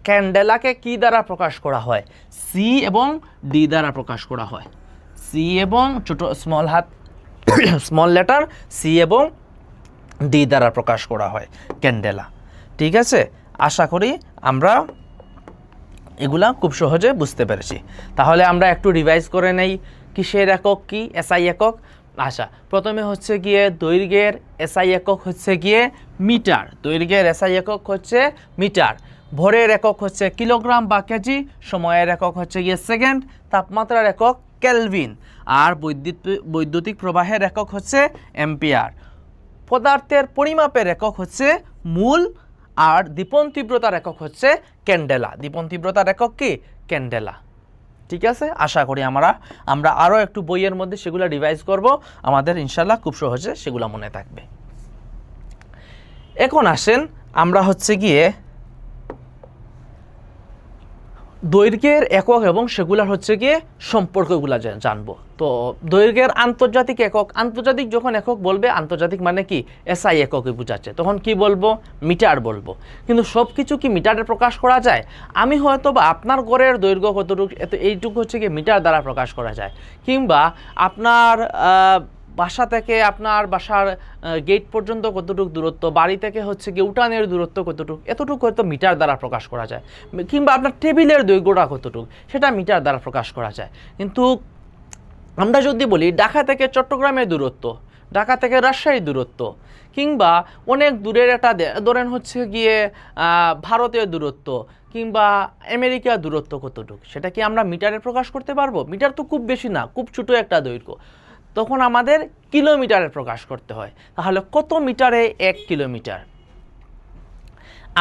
S1: ক্যান্ডেলাকে কি দ্বারা প্রকাশ করা হয়? সি এবং ডি দ্বারা প্রকাশ করা হয়। সি এবং ছোট স্মল লেটার সি এবং ডি দ্বারা প্রকাশ করা হয় ক্যান্ডেলা। ঠিক আছে, আশা করি আমরা এগুলা খুব সহজে বুঝতে পেরেছি। তাহলে আমরা একটু রিভাইজ করে নেই, কিসের একক কি? এসআই একক। আচ্ছা, প্রথমে হচ্ছে গিয়ে দৈর্ঘ্যের এসআই একক হচ্ছে গিয়ে মিটার। দৈর্ঘ্যের এসআই একক হচ্ছে মিটার। ভরের একক হচ্ছে কিলোগ্রাম বা কেজি। সময়ের একক হচ্ছে গিয়ে সেকেন্ড। তাপমাত্রার একক কেলভিন। আর বৈদ্যুতিক প্রবাহের একক হচ্ছে অ্যাম্পিয়ার। পদার্থের পরিমাপের একক হচ্ছে মূল। আর দীপন তীব্রতার একক হচ্ছে ক্যান্ডেলা। দীপন তীব্রতার একক কি? ক্যান্ডেলা। ঠিক আছে, আশা করি আমরা আরও একটু বইয়ের মধ্যে সেগুলো রিভাইজ করব, আমাদের ইনশাল্লাহ খুব সহজে সেগুলো মনে থাকবে। এখন আসেন আমরা হচ্ছে গিয়ে দৈর্ঘ্যের একক এবং সেগুলোর হচ্ছে গিয়ে সম্পর্কগুলো জানবো। তো দৈর্ঘ্যের আন্তর্জাতিক একক, আন্তর্জাতিক যখন একক বলবে, আন্তর্জাতিক মানে কি? এসআই এককে বোঝাচ্ছে, তখন কি বলবো? মিটার বলবো। কিন্তু সব কিছু কি মিটারে প্রকাশ করা যায়? আমি হয়তো বা আপনার ঘরের দৈর্ঘ্য কতটুকু, এইটুকু হচ্ছে গিয়ে মিটার দ্বারা প্রকাশ করা যায়। কিংবা আপনার বাসা থেকে আপনার বাসার গেট পর্যন্ত কতটুকু দূরত্ব, বাড়ি থেকে হচ্ছে গিয়ে উঠানের দূরত্ব কতটুকু, এতটুকু হয়তো মিটার দ্বারা প্রকাশ করা যায়। কিংবা আপনার টেবিলের দৈর্ঘ্যটা কতটুকু, সেটা মিটার দ্বারা প্রকাশ করা যায়। কিন্তু আমরা যদি বলি ঢাকা থেকে চট্টগ্রামের দূরত্ব, ঢাকা থেকে রাজশাহীর দূরত্ব, কিংবা অনেক দূরের একটা ধরেন হচ্ছে গিয়ে ভারতের দূরত্ব, কিংবা আমেরিকার দূরত্ব কতটুকু, সেটা কি আমরা মিটারে প্রকাশ করতে পারবো? মিটার তো খুব বেশি না, খুব ছোট একটা দৈর্ঘ্য। তখন আমাদের কিলোমিটারে প্রকাশ করতে হয়। তাহলে কত মিটারে 1 কিলোমিটার?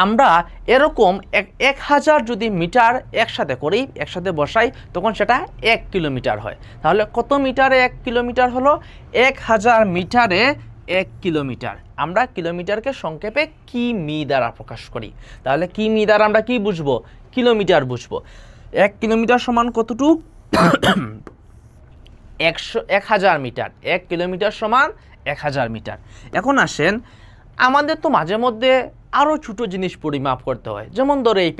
S1: আমরা এরকম 1000 যদি মিটার একসাথে করি, একসাথে বসাই, তখন সেটা 1 কিলোমিটার হয়। তাহলে কত মিটারে 1 কিলোমিটার হলো? 1000 মিটারে 1 কিলোমিটার। আমরা কিলোমিটারকে সংক্ষেপে কিমি দ্বারা প্রকাশ করি। তাহলে কিমি দ্বারা আমরা কি বুঝবো? কিলোমিটার বুঝবো। 1 কিলোমিটার সমান কতটুক? 1000 মিটার। 1 কিলোমিটার সমান 1000 মিটার। এখন আসেন, আমাদের তো মাঝে মধ্যে আরও ছোটো জিনিস পরিমাপ করতে হয়। যেমন ধরো এই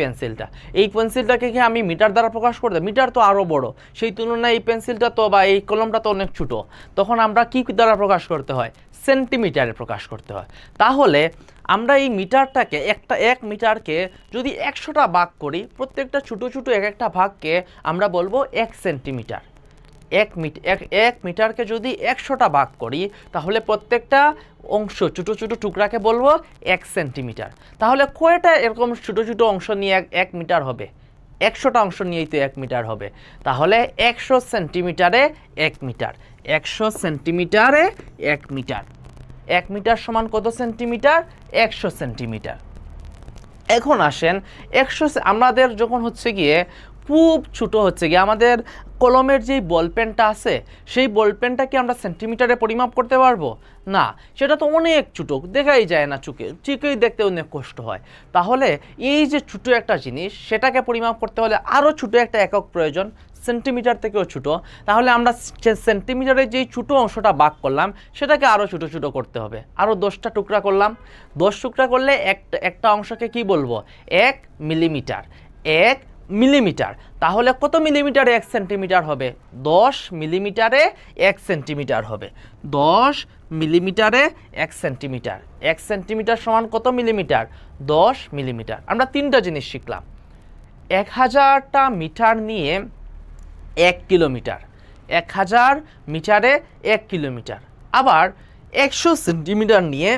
S1: পেন্সিলটাকে কি আমি মিটার দ্বারা প্রকাশ করতে? মিটার তো আরও বড়, সেই তুলনায় এই পেন্সিলটা তো বা এই কলমটা তো অনেক ছোটো। তখন আমরা কি দ্বারা প্রকাশ করতে হয়? সেন্টিমিটারে প্রকাশ করতে হয়। তাহলে আমরা এই মিটারটাকে এক মিটারকে যদি 100টা ভাগ করি, প্রত্যেকটা ছোটো ছোটো একটা ভাগকে আমরা বলবো 1 সেন্টিমিটার। 1 মিটারকে যদি 100টা ভাগ করি, তাহলে প্রত্যেকটা অংশ ছোটো ছোটো টুকরাকে বলবো 1 সেন্টিমিটার। তাহলে কয়টা এরকম ছোটো ছোটো অংশ নিয়ে 1 মিটার হবে? 100টা অংশ নিয়েই তো 1 মিটার হবে। তাহলে 100 সেন্টিমিটারে 1 মিটার। 100 সেন্টিমিটারে 1 মিটার। 1 মিটার সমান কত সেন্টিমিটার? 100 সেন্টিমিটার। এখন আসেন, আমাদের যখন হচ্ছে গিয়ে খুব ছোট হচ্ছে গিয়ে আমাদের কলমের যেই বল পেনটা আছে সেই বল পেনটা কি আমরা সেন্টিমিটারে পরিমাপ করতে পারবো না, সেটা তো অনেক ছোট, দেখাই যায় না চোখেই দেখতে অনেক কষ্ট হয়। তাহলে এই যে ছোট একটা জিনিস সেটাকে পরিমাপ করতে হলে আরও ছোট একটা একক প্রয়োজন, সেন্টিমিটার থেকেও ছোট। তাহলে আমরা সেন্টিমিটারের যেই ছোটো অংশটা ভাগ করলাম সেটাকে আরও ছোটো ছোটো করতে হবে, আরও 10টা টুকরা করলাম। 10 টুকরা করলে একটা অংশকে কি বলবো, 1 মিলিমিটার। 1 মিলিমিটার, তাহলে কত মিলিমিটারে 1 সেন্টিমিটার হবে? 10 মিলিমিটারে 1 সেন্টিমিটার হবে। 10 মিলিমিটারে 1 সেন্টিমিটার। 1 সেন্টিমিটার সমান কত মিলিমিটার? 10 মিলিমিটার। আমরা 3টা জিনিস শিখলাম। 1000টা মিটার নিয়ে 1 কিলোমিটার, 1000 মিটারে 1 কিলোমিটার। আবার 100 সেন্টিমিটার নিয়ে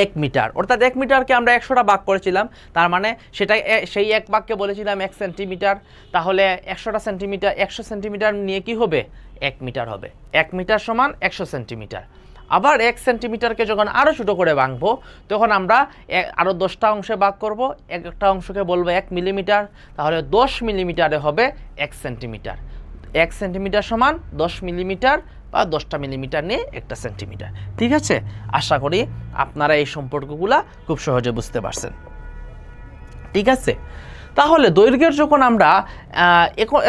S1: 1 মিটার, অর্থাৎ 1 মিটারকে আমরা 100টা ভাগ করেছিলাম, তার মানে সেটা সেই এক ভাগকে বলেছিলাম 1 সেন্টিমিটার। তাহলে 100টা সেন্টিমিটার, 100 সেন্টিমিটার নিয়ে কি হবে? 1 মিটার হবে। 1 মিটার সমান 100 সেন্টিমিটার। আবার 1 সেন্টিমিটারকে যখন আরও ছোটো করে ভাঙবো তখন আমরা আরও 10টা অংশে ভাগ করব, একটা অংশকে বলবো 1 মিলিমিটার। তাহলে 10 মিলিমিটারে হবে 1 সেন্টিমিটার। 1 সেন্টিমিটার সমান 10 মিলিমিটার বা 10টা মিলিমিটার নিয়ে 1টা সেন্টিমিটার। ঠিক আছে, আশা করি আপনারা এই সম্পর্কগুলা খুব সহজে বুঝতে পারছেন। ঠিক আছে, তাহলে দৈর্ঘ্যের যখন আমরা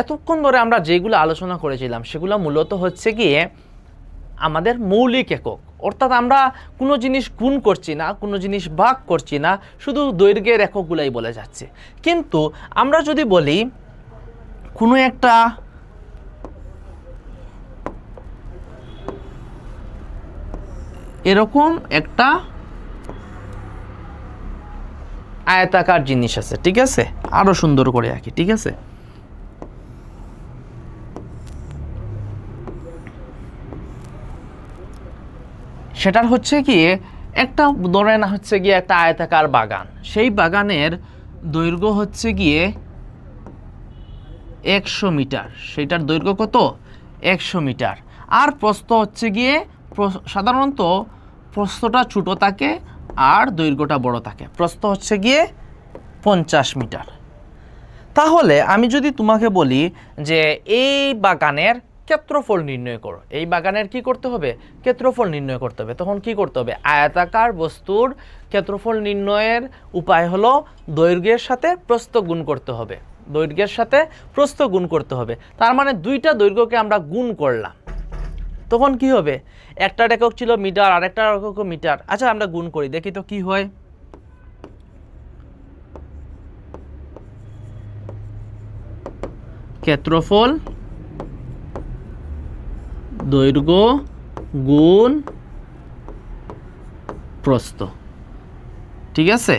S1: এতক্ষণ ধরে আমরা যেগুলো আলোচনা করেছিলাম সেগুলো মূলত হচ্ছে গিয়ে আমাদের মৌলিক একক, অর্থাৎ আমরা কোনো জিনিস গুণ করছি না, কোনো জিনিস ভাগ করছি না, শুধু দৈর্ঘ্যের এককগুলাই বলে যাচ্ছে। কিন্তু আমরা যদি বলি কোনো একটা এরকম একটা আয়তাকার জিনিস আছে, ঠিক আছে, আরো সুন্দর করে আঁকি। ঠিক আছে, সেটার হচ্ছে কি একটা ধরেন হচ্ছে গিয়ে একটা আয়তাকার বাগান, সেই বাগানের দৈর্ঘ্য হচ্ছে গিয়ে 100 মিটার। সেটার দৈর্ঘ্য কত? 100 মিটার। আর প্রস্থ হচ্ছে গিয়ে সাধারণত প্রস্থটা ছোট থাকে আর দৈর্ঘ্যটা বড় থাকে। প্রস্থ হচ্ছে গিয়ে 50 মিটার। তাহলে আমি যদি তোমাকে বলি যে এই বাগানের ক্ষেত্রফল নির্ণয় করো, এই বাগানের কি করতে হবে? ক্ষেত্রফল নির্ণয় করতে হবে। তখন কি করতে হবে? আয়তাকার বস্তুর ক্ষেত্রফল নির্ণয়ের উপায় হলো দৈর্ঘ্যের সাথে প্রস্থ গুণ করতে হবে। দৈর্ঘ্যের সাথে প্রস্থ গুণ করতে হবে, তার মানে দুইটা দৈর্ঘ্যকে আমরা গুণ করলাম। তখন কি হবে? একটার একক ছিল মিটার আর একটার একক মিটার। আচ্ছা আমরা গুণ করি, দেখি তো কি হয়। ক্ষেত্রফল দৈর্ঘ্য গুণ প্রস্থ। ঠিক আছে,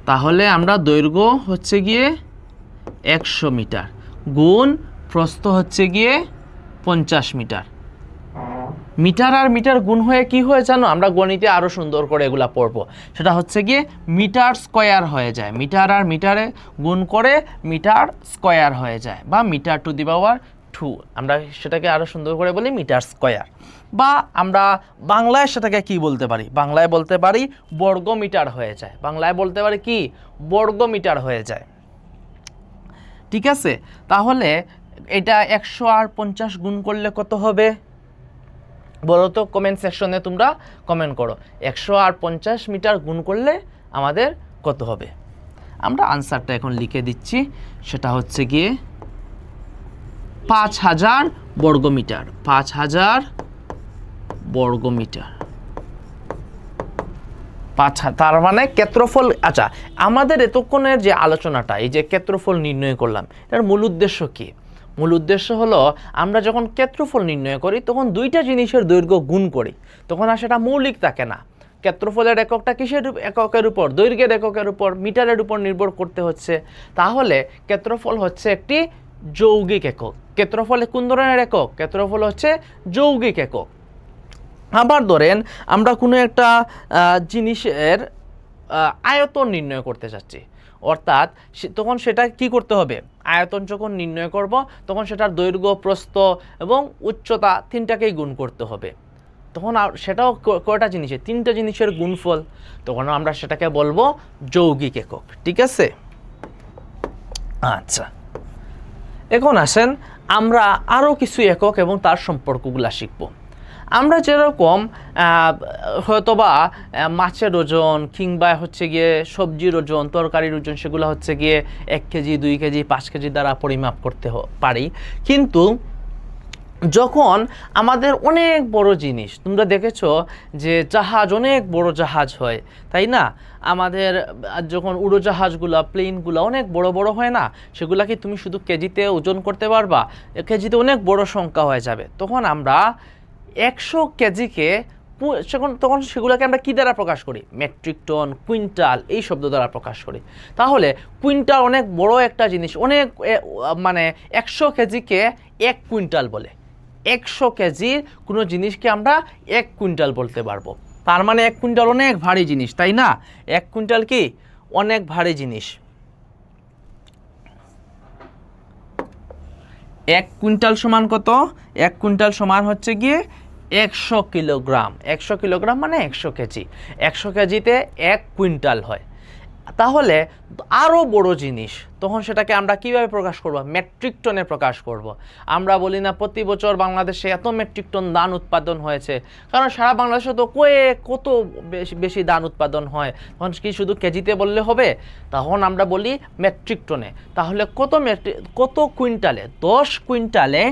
S1: তাহলে আমরা দৈর্ঘ্য হচ্ছে গিয়ে 100 মিটার গুণ প্রস্থ হচ্ছে গিয়ে 50 মিটার। মিটার আর মিটার গুণ হয়ে কি হয়ে জানো? আমরা গণিতে আরো সুন্দর করে এগুলা পড়বো। সেটা হচ্ছে গিয়ে মিটার স্কয়ার হয়ে যায়। মিটার আর মিটারে গুণ করে মিটার স্কয়ার হয়ে যায়, বা মিটার টু দি পাওয়ার 2। আমরা সেটাকে আরো সুন্দর করে বলি মিটার স্কয়ার। বা আমরা বাংলায় সেটাকে কি বলতে পারি? বাংলায় বলতে পারি বর্গ মিটার হয়ে যায়। বাংলায় বলতে পারি কি? বর্গ মিটার হয়ে যায়। ঠিক আছে, তাহলে এটা 100 আর 50 গুণ করলে কত হবে বলো তো? কমেন্ট সেকশনে তোমরা কমেন্ট করো 100 আর 50 মিটার গুণ করলে আমাদের কত হবে। আমরা আনসারটা এখন লিখে দিচ্ছি, সেটা হচ্ছে গিয়ে 5000 বর্গমিটার। 5000 বর্গমিটার। তার মানে ক্ষেত্রফল। আচ্ছা, আমাদের এতক্ষণের যে আলোচনাটা, এই যে ক্ষেত্রফল নির্ণয় করলাম, এটার মূল উদ্দেশ্য কি? মূল উদ্দেশ্য হলো আমরা যখন ক্ষেত্রফল নির্ণয় করি তখন দুইটা জিনিসের দৈর্ঘ্য গুণ করি, তখন আর সেটা মৌলিক থাকে না। ক্ষেত্রফলের এককটা কিসের এককের উপর? দৈর্ঘ্যের এককের উপর, মিটারের উপর নির্ভর করতে হচ্ছে। তাহলে ক্ষেত্রফল হচ্ছে একটি যৌগিক একক। ক্ষেত্রফল কোন ধরনের একক? ক্ষেত্রফল হচ্ছে যৌগিক একক। আবার ধরেন আমরা কোনো একটা জিনিসের আয়তন নির্ণয় করতে চাচ্ছি, অর্থাৎ তখন সেটা কি করতে হবে? আয়তন যখন নির্ণয় করব তখন সেটার দৈর্ঘ্য, প্রস্থ এবং উচ্চতা তিনটাকেই গুণ করতে হবে। তখন সেটাও কয়টা জিনিসের? তিনটা জিনিসের গুণফল। তখন আমরা সেটাকে বলবো যৌগিক একক। ঠিক আছে, আচ্ছা এখন আসেন আমরা আরও কিছু একক এবং তার সম্পর্কগুলা শিখব। আমরা যেরকম হয়তোবা মাছের ওজন কিংবা হচ্ছে গিয়ে সবজির ওজন, তরকারির ওজন, সেগুলো হচ্ছে গিয়ে 1 কেজি 2 কেজি 5 কেজি দ্বারা পরিমাপ করতে পারি। কিন্তু যখন আমাদের অনেক বড় জিনিস, তোমরা দেখেছো যে জাহাজ, অনেক বড় জাহাজ হয়, তাই না? আমাদের যখন উড়োজাহাজগুলো, প্লেনগুলো অনেক বড় বড় হয় না, সেগুলা কি তুমি শুধু কেজিতে ওজন করতে পারবা? কেজিতে অনেক বড় সংখ্যা হয়ে যাবে। তখন আমরা 100 কেজিকে তখন সেগুলোকে আমরা কী দ্বারা প্রকাশ করি? মেট্রিক টন, কুইন্টাল, এই শব্দ দ্বারা প্রকাশ করি। তাহলে কুইন্টাল অনেক বড় একটা জিনিস, অনেক মানে 100 কেজিকে 1 কুইন্টাল বলে। 100 কেজির কোনো জিনিসকে আমরা 1 কুইন্টাল বলতে পারবো। তার মানে 1 কুইন্টাল অনেক ভারী জিনিস, তাই না? 1 কুইন্টাল কি অনেক ভারী জিনিস। 1 কুইন্টাল সমান কত? 1 কুইন্টাল সমান হচ্ছে গিয়ে 100 কিলোগ্রাম। 100 কিলোগ্রাম মানে 100 কেজি। 100 কেজিতে 1 কুইন্টাল হয়। তাহলে আরও বড় জিনিস, তখন সেটাকে আমরা কিভাবে প্রকাশ করব? মেট্রিক টনে প্রকাশ করব। আমরা বলি না প্রতি বছর বাংলাদেশে এত মেট্রিক টন ধান উৎপাদন হয়েছে, কারণ সারা বাংলাদেশে তো কত বেশি ধান উৎপাদন হয়। তখন কি শুধু কেজিতে বললে হবে? তখন আমরা বলি মেট্রিক টনে। তাহলে কত কুইন্টালে? 10 কুইন্টালে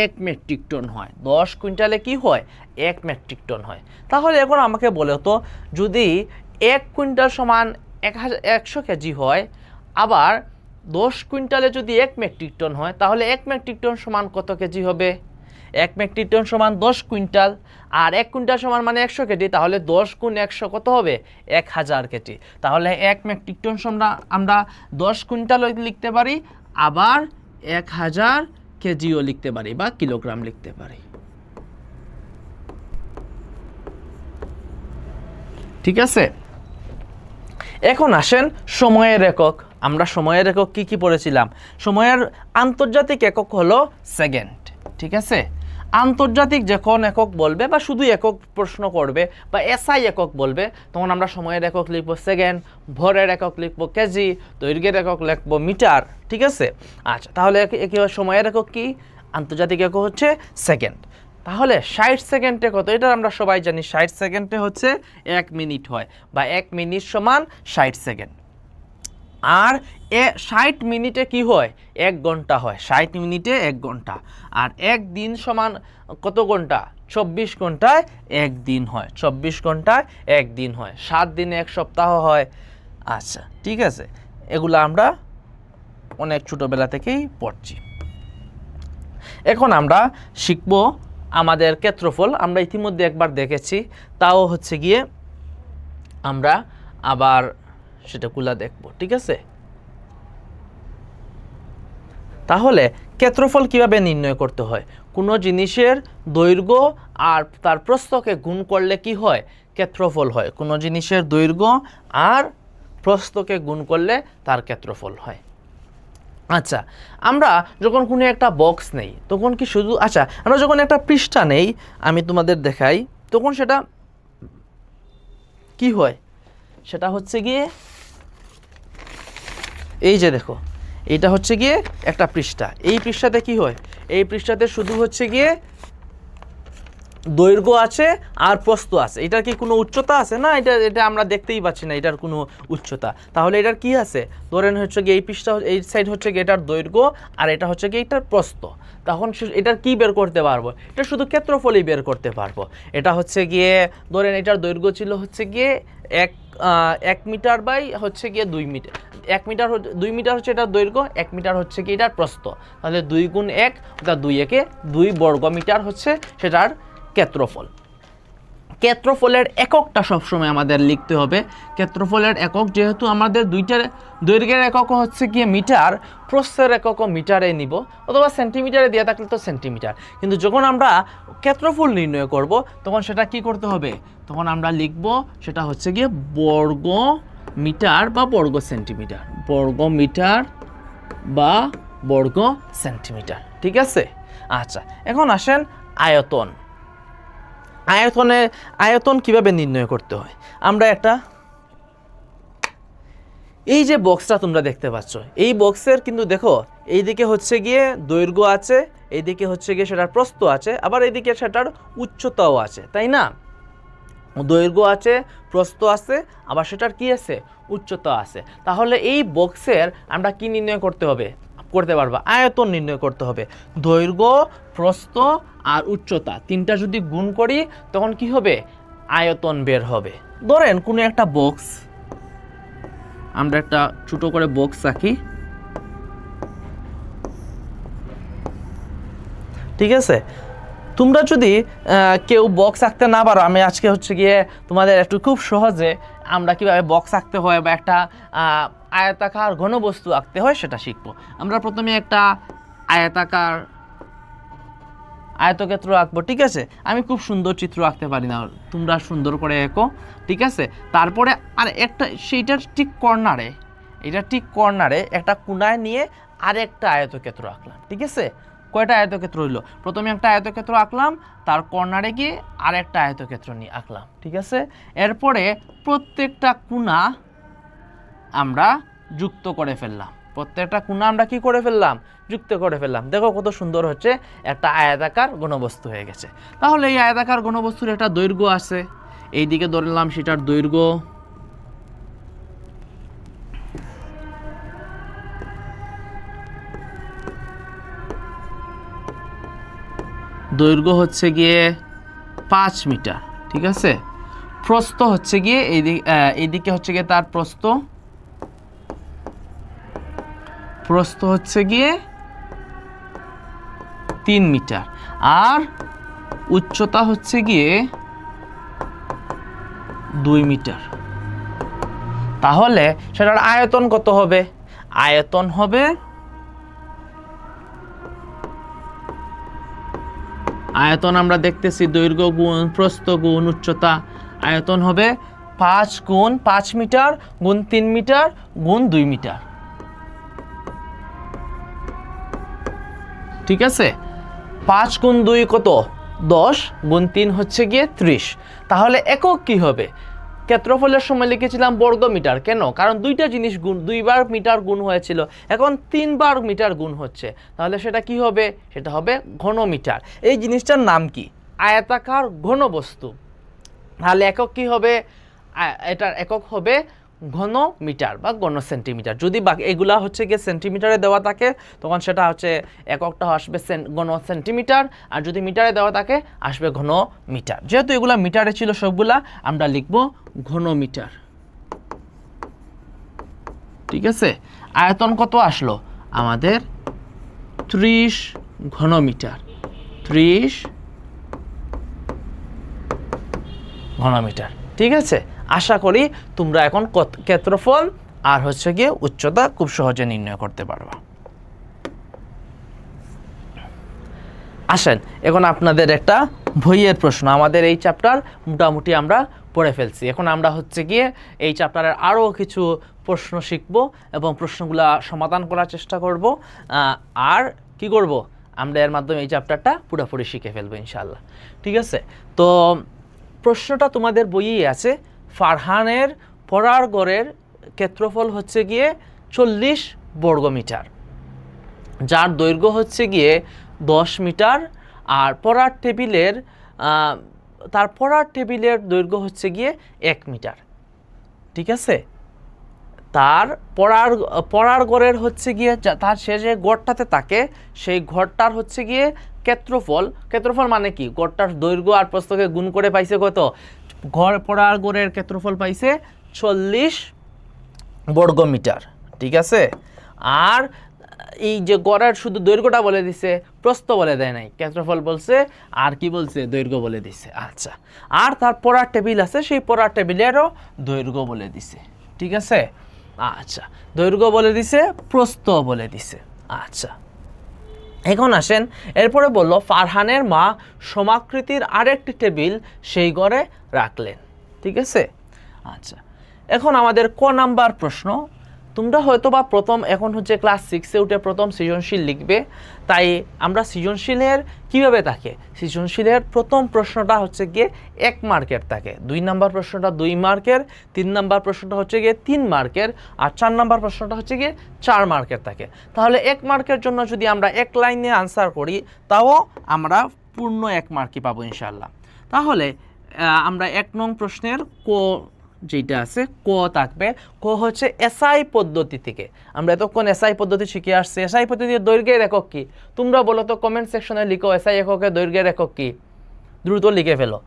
S1: 1 মেট্রিক টন হয়। 10 কুইন্টালে কি হয়? 1 মেট্রিক টন হয়। তাহলে এখন আমাকে বলো তো, যদি 1 কুইন্টাল সমান 100 কেজি হয়, আবার 10 কুইন্টালে যদি 1 মেট্রিক টন হয়, তাহলে 1 মেট্রিক টন সমান কত কেজি হবে? 1 মেট্রিক টন সমান 10 কুইন্টাল, আর 1 কুইন্টাল সমান মানে 100 কেজি। তাহলে 10 গুণ 100 কত হবে? 1000 কেজি। তাহলে 1 মেট্রিক টন সমান আমরা 10 কুইন্টাল লিখতে পারি, আবার 1000 কেজিও লিখতে পারি বা কিলোগ্রাম লিখতে পারি। ঠিক আছে? এখন আসেন সময়ের একক। আমরা সময়ের একক কি কি পড়েছিলাম? সময়ের আন্তর্জাতিক একক হলো সেকেন্ড। ঠিক আছে? আন্তর্জাতিক যখন একক বলবে বা শুধু একক প্রশ্ন করবে বা এসআই একক বলবে, তখন আমরা সময়ের একক লিখব সেকেন্ড, ভরের একক লিখব কেজি, দৈর্ঘ্যের একক লিখব মিটার। ঠিক আছে? আচ্ছা, তাহলে সময়ের একক কি? আন্তর্জাতিক একক হচ্ছে সেকেন্ড। তাহলে 60 সেকেন্ডে কত? এটা আমরা সবাই জানি, 60 সেকেন্ডে হচ্ছে 1 মিনিট হয়, বা 1 মিনিট সমান 60 সেকেন্ড। আর 60 মিনিটে কি হয়? 1 ঘন্টা হয়। 60 মিনিটে 1 ঘন্টা। আর 1 দিন সমান কত ঘন্টা? 24 ঘন্টায় 1 দিন হয়। 24 ঘন্টায় 1 দিন হয়। 7 দিনে 1 সপ্তাহ হয়। আচ্ছা, ঠিক আছে, এগুলো আমরা অনেক ছোটোবেলা থেকেই পড়ছি। এখন আমরা শিখব আমাদের ক্ষেত্রফল। আমরা ইতিমধ্যে একবার দেখেছি, তাও হচ্ছে গিয়ে আমরা আবার সেটাগুলা দেখব। ঠিক আছে? তাহলে ক্ষেত্রফল কিভাবে নির্ণয় করতে হয়? কোনো জিনিসের দৈর্ঘ্য আর তার প্রস্থকে গুণ করলে কি হয়? ক্ষেত্রফল হয়। কোনো জিনিসের দৈর্ঘ্য আর প্রস্থকে গুণ করলে তার ক্ষেত্রফল হয়। আচ্ছা, আমরা যখন কোনো একটা বক্স নেই, তখন কি শুধু, আচ্ছা, আমরা যখন একটা পৃষ্ঠা নেই, আমি তোমাদের দেখাই, তখন সেটা কি হয়? সেটা হচ্ছে গিয়ে এই যে দেখো, এইটা হচ্ছে গিয়ে একটা পৃষ্ঠা। এই পৃষ্ঠাতে কি হয়? এই পৃষ্ঠাতে শুধু হচ্ছে গিয়ে দৈর্ঘ্য আছে আর প্রস্থ আছে। এটার কি কোনো উচ্চতা আছে? না, এটা আমরা দেখতেই পাচ্ছি না এটার কোনো উচ্চতা। তাহলে এটার কি আছে? ধরেন হচ্ছে গিয়ে এই পৃষ্ঠা, এই সাইড হচ্ছে গিয়ে এটার দৈর্ঘ্য, আর এটা হচ্ছে গিয়ে এটার প্রস্থ। তখন এটার কি বের করতে পারবো? এটা শুধু ক্ষেত্রফলই বের করতে পারবো। এটা হচ্ছে গিয়ে, ধরেন এটার দৈর্ঘ্য ছিল হচ্ছে গিয়ে 1 মিটার বাই হচ্ছে গিয়ে 2 মিটার। 1 মিটার 2 মিটার হচ্ছে এটার দৈর্ঘ্য, 1 মিটার হচ্ছে কি এটার প্রস্থ। তাহলে 2 গুণ 1 অর্থাৎ 2 একে 2 বর্গ মিটার হচ্ছে সেটার ক্ষেত্রফল। ক্ষেত্রফলের এককটা সবসময় আমাদের লিখতে হবে। ক্ষেত্রফলের একক, যেহেতু আমাদের দুইটার দৈর্ঘ্যের একক হচ্ছে গিয়ে মিটার, প্রস্থের এককও মিটারে নিব, অথবা সেন্টিমিটারে দেওয়া থাকলে তো সেন্টিমিটার। কিন্তু যখন আমরা ক্ষেত্রফল নির্ণয় করব, তখন সেটা কি করতে হবে? তখন আমরা লিখব সেটা হচ্ছে গিয়ে বর্গ মিটার বা বর্গ সেন্টিমিটার। বর্গ মিটার বা বর্গ সেন্টিমিটার। ঠিক আছে? আচ্ছা, এখন আসেন আয়তন। আয়তন কিভাবে নির্ণয় করতে হয়? আমরা একটা এই যে বক্সটা তোমরা দেখতে পাচ্ছ, এই বক্সের কিন্তু দেখো এইদিকে হচ্ছে গিয়ে দৈর্ঘ্য আছে, এইদিকে হচ্ছে গিয়ে সেটার প্রস্থ আছে, আবার এইদিকে সেটার উচ্চতাও আছে, তাই না? দৈর্ঘ্য আছে, প্রস্থ আছে, আবার সেটার কি আছে, উচ্চতা আছে। তাহলে এই বক্সের আমরা কি নির্ণয় করতে পারবো, আয়তন নির্ণয় করতে হবে। দৈর্ঘ্য, প্রস্থ আর উচ্চতা তিনটা যদি গুণ করি তখন কি হবে, আয়তন বের হবে। ধরেন কোনো একটা বক্স, আমরা একটা ছোট করে বক্স রাখি, ঠিক আছে? তোমরা যদি কেউ বক্স আঁকতে না পারো, আমি আজকে হচ্ছে গিয়ে তোমাদের একটু খুব সহজে আমরা কিভাবে বক্স আঁকতে হয় বা একটা আয়তাকার ঘনবস্তু আঁকতে হয় সেটা শিখবো। আমরা প্রথমে একটা আয়তক্ষেত্র আঁকবো, ঠিক আছে? আমি খুব সুন্দর চিত্র আঁকতে পারি না, তোমরা সুন্দর করে আঁকো, ঠিক আছে? তারপরে আর একটা সেইটার ঠিক কর্নারে একটা কোণায় নিয়ে আরেকটা আয়তক্ষেত্র আঁকলাম, ঠিক আছে? কয়টা আয়তক্ষেত্র হইলো, প্রথমে একটা আয়তক্ষেত্র আঁকলাম, তার কর্নারে গিয়ে আরেকটা আয়তক্ষেত্র নিয়ে আঁকলাম, ঠিক আছে? এরপরে প্রত্যেকটা কোণা আমরা যুক্ত করে ফেললাম, কি করে ফেললাম, যুক্ত করে ফেললাম। দেখো কত সুন্দর হচ্ছে, একটা আয়তাকার ঘনবস্তু হয়ে গেছে। তাহলে এই আয়তাকার ঘনবস্তুর একটা দৈর্ঘ্য আছে, এইদিকে ধরলাম সেটার দৈর্ঘ্য হচ্ছে গিয়ে 5 মিটার, ঠিক আছে? প্রস্থ হচ্ছে গিয়ে এইদিকে হচ্ছে গিয়ে তার প্রস্থ হচ্ছে গিয়ে 3 মিটার, আর উচ্চতা হচ্ছে গিয়ে 2 মিটার। তাহলে সেটার আয়তন কত হবে, আয়তন আমরা দেখতেছি দৈর্ঘ্য গুণ প্রস্থ গুণ উচ্চতা, আয়তন হবে 5 গুণ 5 মিটার গুণ 3 মিটার গুণ 2 মিটার, ঠিক আছে? 5 গুণ 2 কত, 10 গুণ 3 হচ্ছে গিয়ে 30। তাহলে একক কি হবে, ক্ষেত্রফলের সময় লিখেছিলাম বর্গ মিটার, কেন? কারণ দুইটা জিনিস গুণ, 2 বার মিটার গুণ হয়েছিল, এখন 3 বার মিটার গুণ হচ্ছে, তাহলে সেটা কি হবে, সেটা হবে ঘন মিটার। এই জিনিসটার নাম কি, আয়তাকার ঘনবস্তু। তাহলে একক কি হবে, এটার একক হবে ঘন মিটার বা ঘন সেন্টিমিটার। যদি বাকি এগুলা হচ্ছে গিয়ে সেন্টিমিটারে দেওয়া থাকে তখন সেটা হচ্ছে এককটা আসবে ঘন সেন্টিমিটার, আর যদি মিটারে দেওয়া থাকে আসবে ঘন মিটার। যেহেতু এগুলা মিটারে ছিল সবগুলা, আমরা লিখব ঘন মিটার, ঠিক আছে? আয়তন কত আসলো আমাদের, 30 ঘন মিটার, 30 ঘন মিটার, ঠিক আছে? আশা করি তোমরা এখন ক্ষেত্রফল আর হচ্ছে গিয়ে উচ্চতা খুব সহজে নির্ণয় করতে পারবা। আসেন এখন আপনাদের একটা বইয়ের প্রশ্ন, আমাদের এই চ্যাপ্টার মোটামুটি আমরা পড়ে ফেলছি, এখন আমরা হচ্ছে গিয়ে এই চ্যাপ্টারের আরও কিছু প্রশ্ন শিখব এবং প্রশ্নগুলা সমাধান করার চেষ্টা করব, আর কি করব, আমরা এর মাধ্যমে এই চ্যাপ্টারটা পুরোপুরি শিখে ফেলবো ইনশাআল্লাহ, ঠিক আছে? তো প্রশ্নটা তোমাদের বইয়েই আছে, ফারহানের পড়ার ঘরের ক্ষেত্রফল হচ্ছে গিয়ে 40 বর্গমিটার, যার দৈর্ঘ্য হচ্ছে গিয়ে 10 মিটার, আর পড়ার টেবিলের দৈর্ঘ্য হচ্ছে গিয়ে 1 মিটার, ঠিক আছে? তার পড়ার ঘরের হচ্ছে গিয়ে তার সে যে ঘরটাতে থাকে সেই ঘরটার হচ্ছে গিয়ে ক্ষেত্রফল মানে কি, ঘরটার দৈর্ঘ্য আর প্রস্থকে গুণ করে পাইছে কত, পড়ার ঘরের ক্ষেত্রফল পাইছে 40 বর্গমিটার, ঠিক আছে? আর এই যে গড়ের শুধু দৈর্ঘ্যটা বলে দিছে, প্রস্থ বলে দেয় নাই, ক্ষেত্রফল বলছে আর কি বলছে, দৈর্ঘ্য বলে দিছে। আচ্ছা, আর তার পড়ার টেবিল আছে, সেই পড়ার টেবিলেরও দৈর্ঘ্য বলে দিছে, ঠিক আছে? আচ্ছা, দৈর্ঘ্য বলে দিছে, প্রস্থ বলে দিছে। আচ্ছা, এখন আসেন, এরপরে বললো ফারহানের মা সমাকৃতির আরেকটি টেবিল সেই ঘরে রাখলেন, ঠিক আছে? আচ্ছা, এখন আমাদের ক নাম্বার প্রশ্ন, তোমরা হয়তো বা প্রথম এখন হচ্ছে ক্লাস 6-এ উঠে প্রথম সৃজনশীল লিখবে, তাই আমরা সৃজনশীলের কিভাবে থাকে, সৃজনশীলের প্রথম প্রশ্নটা হচ্ছে গিয়ে 1 মার্কের থাকে, 2 নাম্বার প্রশ্নটা 2 মার্কের, 3 নাম্বার প্রশ্নটা হচ্ছে গিয়ে 3 মার্কের, আর 4 নাম্বার প্রশ্নটা হচ্ছে গিয়ে 4 মার্কের থাকে। তাহলে 1 মার্কের জন্য যদি আমরা 1 লাইনে আনসার করি তাও আমরা পূর্ণ 1 মার্কই পাবো ইনশাআল্লাহ। তাহলে আমরা 1 নং প্রশ্নের ক যেটা আছে ক থাকবে, ক হচ্ছে এসআই পদ্ধতি থেকে। আমরা এতক্ষণ এসআই পদ্ধতি শিখে আসছি। এসআই পদ্ধতির দৈর্ঘ্যের একক কি? তোমরা বলো তো, কমেন্ট সেকশনে লিখো এসআই এককের দৈর্ঘ্যের একক কি, দ্রুত লিখে ফেলো।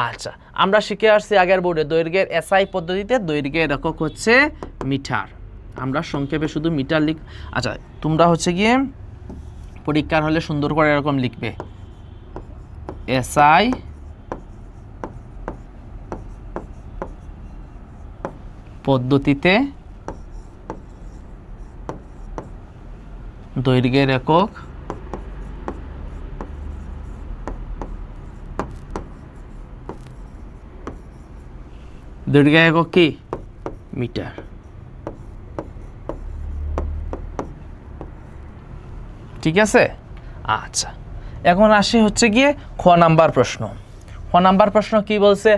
S1: আচ্ছা, আমরা শিখে আসছি আগের বোর্ডে দৈর্ঘ্যের এসআই পদ্ধতিতে দৈর্ঘ্যের একক হচ্ছে মিটার। আমরা সংক্ষেপে শুধু মিটার লিখ। আচ্ছা, তোমরা হচ্ছে গিয়ে পরীক্ষার হলে সুন্দর করে এরকম লিখবে, এসআই পদ্ধতিতে দৈর্ঘ্যের একক দৈর্ঘ্যের একক কি? মিটার। ঠিক আছে। আচ্ছা, এখন আসি হচ্ছে গিয়ে খ নাম্বার প্রশ্ন। খ নাম্বার প্রশ্ন কি বলছে?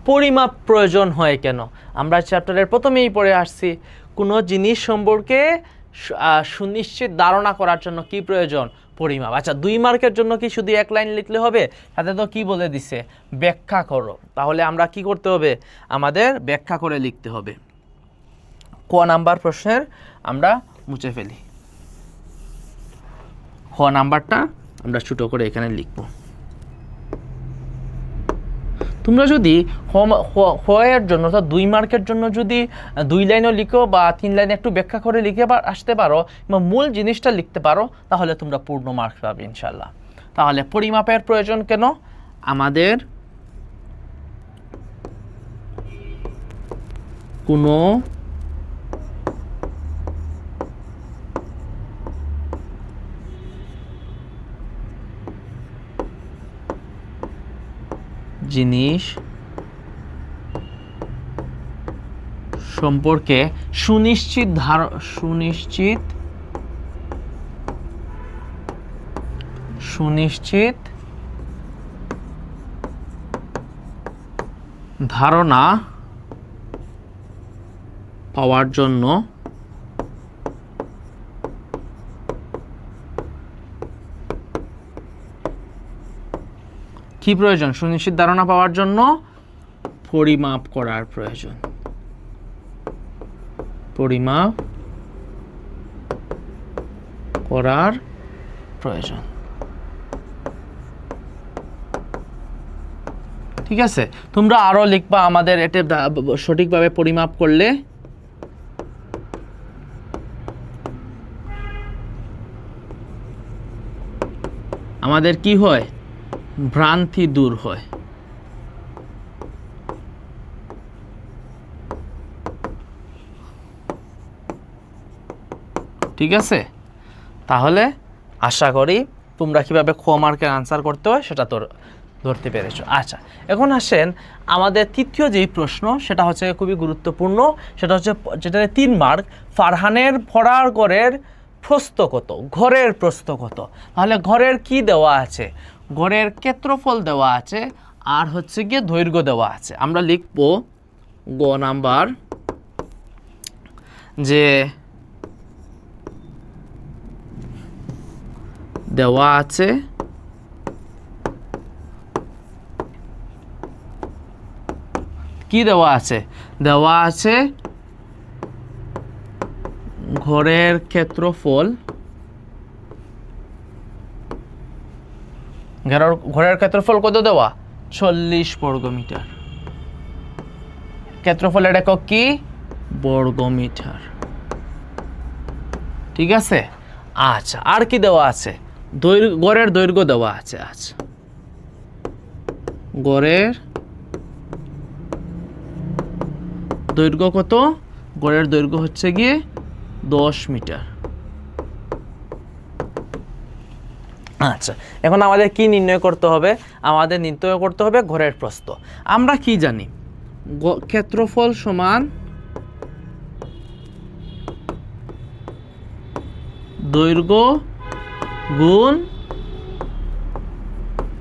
S1: পরিমাপ প্রয়োজন হয় কেন? আমরা চ্যাপ্টারের প্রথমেই পড়ে আসছি, কোনো জিনিস সম্পর্কে সুনিশ্চিত ধারণা করার জন্য কি প্রয়োজন? পরিমাপ। আচ্ছা, 2 মার্কের জন্য কি শুধু 1 লাইন লিখলে হবে? সাথে তো কি বলে দিছে, ব্যাখ্যা করো। তাহলে আমরা কি করতে হবে? আমাদের ব্যাখ্যা করে লিখতে হবে। ক নাম্বার প্রশ্নের আমরা মুছে ফেলি, খ নাম্বারটা আমরা ছোটো করে এখানে লিখব। তোমরা যদি খ এর জন্য অর্থাৎ 2 মার্কের জন্য যদি 2 লাইনও লিখো বা 3 লাইনে একটু ব্যাখ্যা করে লিখে আসতে পারো বা মূল জিনিসটা লিখতে পারো, তাহলে তোমরা পূর্ণ মার্কস পাবে ইনশাল্লাহ। তাহলে পরিমাপের প্রয়োজন কেন? আমাদের কোনো জিনিস সম্পর্কে সুনিশ্চিত ধারণা পাওয়ার জন্য কি প্রয়োজন? সুনিশ্চিত ধারণা পাওয়ার জন্য পরিমাপ করার প্রয়োজন। পরিমাপ করার প্রয়োজন। ঠিক আছে, তোমরা আরো লিখবা আমাদের এটা সঠিকভাবে পরিমাপ করলে আমাদের কি হয়? ভ্রান্তি দূর হয়। ঠিক আছে, তাহলে আশা করি তোমরা কিভাবে খ মার্কের আনসার করতে হয় সেটা ধরতে পেরেছো। আচ্ছা, এখন আসেন আমাদের তৃতীয় যেই প্রশ্ন, সেটা হচ্ছে খুবই গুরুত্বপূর্ণ। সেটা হচ্ছে যেটা 3 মার্ক, ফারহানের পড়ার ঘরের প্রস্থ কত? ঘরের প্রস্থ কত? তাহলে ঘরের কি দেওয়া আছে? ঘরের ক্ষেত্রফল দেওয়া আছে, আর হচ্ছে গিয়ে দৈর্ঘ্য দেওয়া আছে। আমরা লিখব গ নাম্বার, যে দেওয়া আছে কি দেওয়া আছে? দেওয়া আছে ঘরের ক্ষেত্রফল, ঘরের ক্ষেত্রফল কত দেওয়া? 40 বর্গমিটার। ক্ষেত্রফলের একক কি? বর্গমিটার। ঠিক আছে। আচ্ছা, আর কি দেওয়া আছে? গড়ের দৈর্ঘ্য দেওয়া আছে। আচ্ছা, গড়ের দৈর্ঘ্য কত? গড়ের দৈর্ঘ্য হচ্ছে গিয়ে 10 মিটার। আচ্ছা, এখন আমাদের কি নির্ণয় করতে হবে? আমাদের নির্ণয় করতে হবে ঘরের প্রস্থ। আমরা কি জানি? ক্ষেত্রফল সমান দৈর্ঘ্য গুণ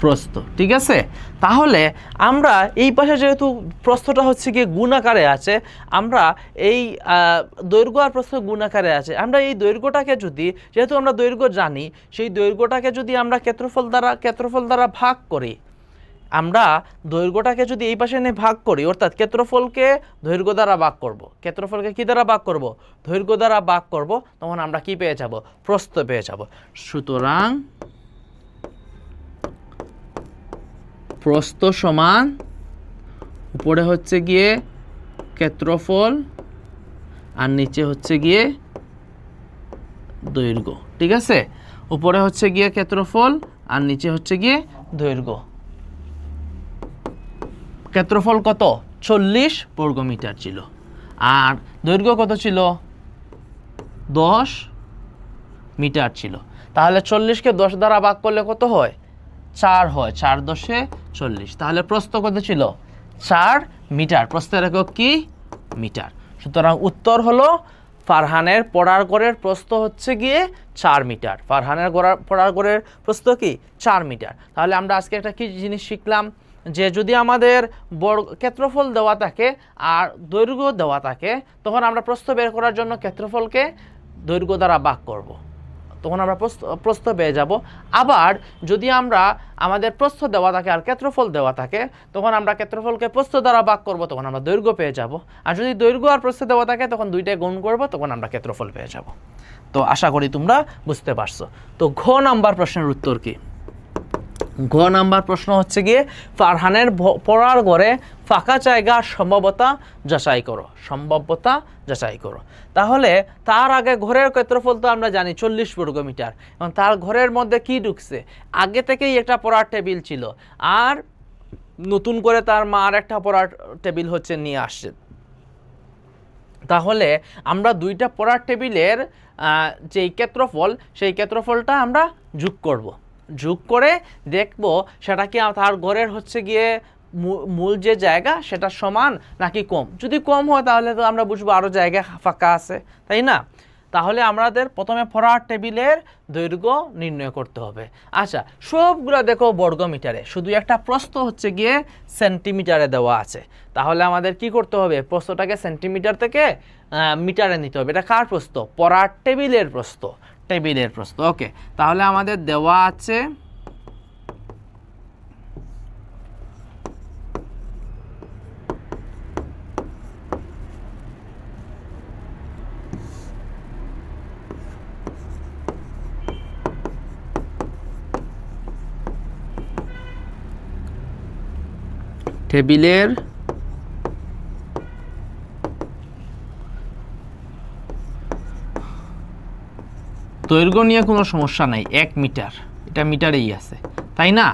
S1: প্রস্থ। ঠিক আছে, তাহলে আমরা এই পাশে যেহেতু প্রস্থটা হচ্ছে গিয়ে গুণ আকারে আছে, আমরা এই দৈর্ঘ্য আর প্রস্থ গুণ আকারে আছে, আমরা এই দৈর্ঘ্যটাকে যদি, যেহেতু আমরা দৈর্ঘ্য জানি, সেই দৈর্ঘ্যটাকে যদি আমরা ক্ষেত্রফল দ্বারা ভাগ করি, আমরা দৈর্ঘ্যটাকে যদি এই পাশে এনে ভাগ করি, অর্থাৎ ক্ষেত্রফলকে দৈর্ঘ্য দ্বারা ভাগ করব, ক্ষেত্রফলকে কি দ্বারা ভাগ করব, দৈর্ঘ্য দ্বারা ভাগ করব, তখন আমরা কি পেয়ে যাব, প্রস্থ পেয়ে যাব। সুতরাং প্রস্থ সমান উপরে হচ্ছে গিয়ে ক্ষেত্রফল আর নিচে হচ্ছে গিয়ে দৈর্ঘ্য। ঠিক আছে, উপরে হচ্ছে গিয়ে ক্ষেত্রফল আর নিচে হচ্ছে গিয়ে দৈর্ঘ্য। ক্ষেত্রফল কত, 40 বর্গমিটার ছিল, আর দৈর্ঘ্য কত ছিল, 10 মিটার ছিল। তাহলে 40কে 10 দ্বারা ভাগ করলে কত হয়, 4 হয়, 4 10 40। তাহলে প্রস্থ কত ছিল, 4 মিটার। প্রস্থের একক কি, মিটার। সুতরাং উত্তর হলো ফারহানের পড়ার ঘরের প্রস্থ হচ্ছে গিয়ে 4 মিটার। ফারহানের পড়ার ঘরের প্রস্থ কি, 4 মিটার। তাহলে আমরা আজকে একটা কি জিনিস শিখলাম, যে যদি আমাদের ক্ষেত্রফল দেওয়া থাকে আর দৈর্ঘ্য দেওয়া থাকে, তখন আমরা প্রস্থ বের করার জন্য ক্ষেত্রফলকে দৈর্ঘ্য দ্বারা ভাগ করব, তখন আমরা প্রস্থ পেয়ে যাব। আবার যদি আমাদের প্রস্থ দেওয়া থাকে আর ক্ষেত্রফল দেওয়া থাকে, তখন আমরা ক্ষেত্রফলকে প্রস্থ দ্বারা ভাগ করব, তখন আমরা দৈর্ঘ্য পেয়ে যাব। আর যদি দৈর্ঘ্য আর প্রস্থ দেওয়া থাকে, তখন দুইটাই গুণ করব, তখন আমরা ক্ষেত্রফল পেয়ে যাব। তো আশা করি তোমরা বুঝতে পারছো। তো ঘ নাম্বার প্রশ্নের উত্তর কি, ঘ নাম্বার প্রশ্ন হচ্ছে গিয়ে ফারহানের পড়ার ঘরে ফাঁকা জায়গার সম্ভাব্যতা যাচাই করো, সম্ভাব্যতা যাচাই করো। তাহলে তার আগে ঘরের ক্ষেত্রফল তো আমরা জানি 40 বর্গমিটার, এবং তার ঘরের মধ্যে কি ঢুকছে, আগে থেকেই একটা পড়ার টেবিল ছিল, আর নতুন করে তার মা আর একটা পড়ার টেবিল হচ্ছে নিয়ে আসছে। তাহলে আমরা দুইটা পড়ার টেবিলের যেই ক্ষেত্রফল, সেই ক্ষেত্রফলটা আমরা যোগ করব, যোগ করে দেখব সেটা কি তার ঘরের হচ্ছে গিয়ে মূল যে জায়গা সেটা সমান নাকি কম। যদি কম হয় তাহলে তো আমরা বুঝবো আরও জায়গা ফাঁকা আছে, তাই না? তাহলে আমাদের প্রথমে পড়ার টেবিলের দৈর্ঘ্য নির্ণয় করতে হবে। আচ্ছা, সবগুলো দেখো বর্গমিটারে, শুধু একটা প্রস্থ হচ্ছে গিয়ে সেন্টিমিটারে দেওয়া আছে। তাহলে আমাদের কি করতে হবে, প্রস্থটাকে সেন্টিমিটার থেকে মিটারে নিতে হবে। এটা কার প্রস্থ, পড়ার টেবিলের প্রস্থ, টেবিলের প্রস্থ। ওকে, তাহলে আমাদের দেওয়া আছে টেবিলের দৈর্ঘ্য নিয়ে কোনো সমস্যা নাই, 1 মিটার, এটা মিটারেই আছে, তাই না?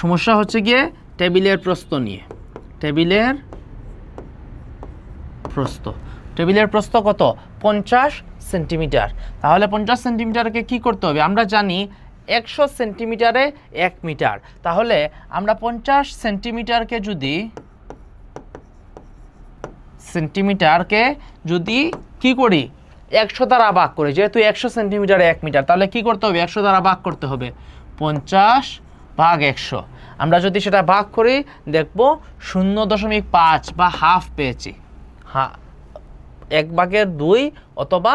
S1: সমস্যা হচ্ছে গিয়ে টেবিলের প্রস্থ নিয়ে। টেবিলের প্রস্থ, টেবিলের প্রস্থ কত, 50 সেন্টিমিটার। তাহলে 50 সেন্টিমিটারকে কি করতে হবে, আমরা জানি 100 সেন্টিমিটারে 1 মিটার। তাহলে আমরা 50 সেন্টিমিটারকে যদি কি করি, 100 দ্বারা ভাগ করি, যেহেতু 100 সেন্টিমিটারে 1 মিটার, তাহলে কি করতে হবে, 100 দ্বারা ভাগ করতে হবে, 50 ভাগ 100। আমরা যদি সেটা ভাগ করি দেখব 0.5 বা হাফ পেয়েছি। হ্যাঁ, 1/2 অথবা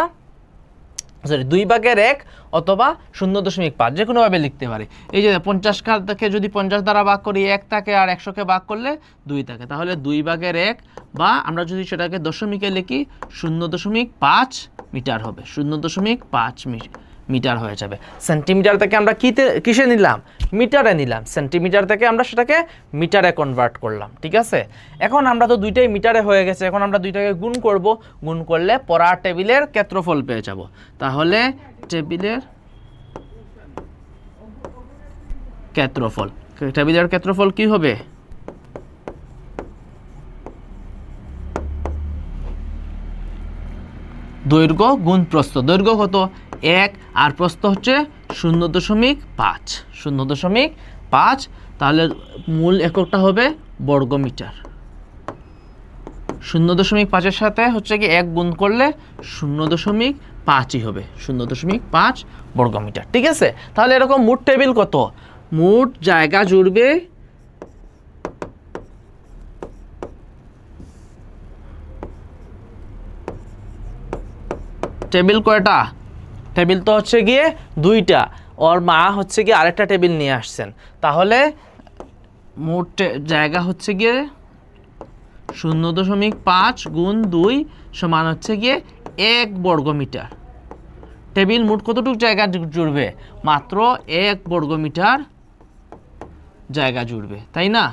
S1: 2/1 অথবা 0.5, যে কোনোভাবে লিখতে পারি। এই যে 50কে যদি 50 দ্বারা ভাগ করি 1 থাকে, আর 100কে ভাগ করলে 2 থাকে, তাহলে 2/1, বা আমরা যদি সেটাকে দশমিকে লিখি 0.5 মিটার হবে, 0.5 মিটার হয়ে যাবে। সেন্টিমিটার থেকে আমরা কিসে নিলাম, মিটারে নিলাম। সেন্টিমিটার থেকে আমরা সেটাকে মিটারে কনভার্ট করলাম। ঠিক আছে, এখন আমরা তো দুইটাই মিটারে হয়ে গেছে, এখন আমরা দুইটাকে গুণ করব, গুণ করলে পড়ার টেবিলের ক্ষেত্রফল পেয়ে যাব। তাহলে টেবিলের ক্ষেত্রফল কি হবে, দৈর্ঘ্য গুণ প্রস্থ। দৈর্ঘ্য কত, 1, আর প্রস্থ হচ্ছে 0.5। তাহলে মূল এককটা হবে বর্গমিটার। 0.5-এর সাথে হচ্ছে কি 1 গুণ করলে 0.5 5ই হবে, 0.5 বর্গমিটার। ঠিক আছে, তাহলে এরকম মোট টেবিল কত, মোট জায়গা জুড়বে টেবিল কয়টা, টেবিল তো হচ্ছে গিয়ে 2টা, ওর মা হচ্ছে গিয়ে আরেকটা টেবিল নিয়ে আসছেন, তাহলে মোট জায়গা হচ্ছে গিয়ে 0.5 গুণ 2 সমান হচ্ছে গিয়ে 1 বর্গমিটার। টেবিল মোট কতটুকু জায়গা জুড়বে, মাত্র 1 বর্গমিটার জায়গা জুড়বে, তাই না?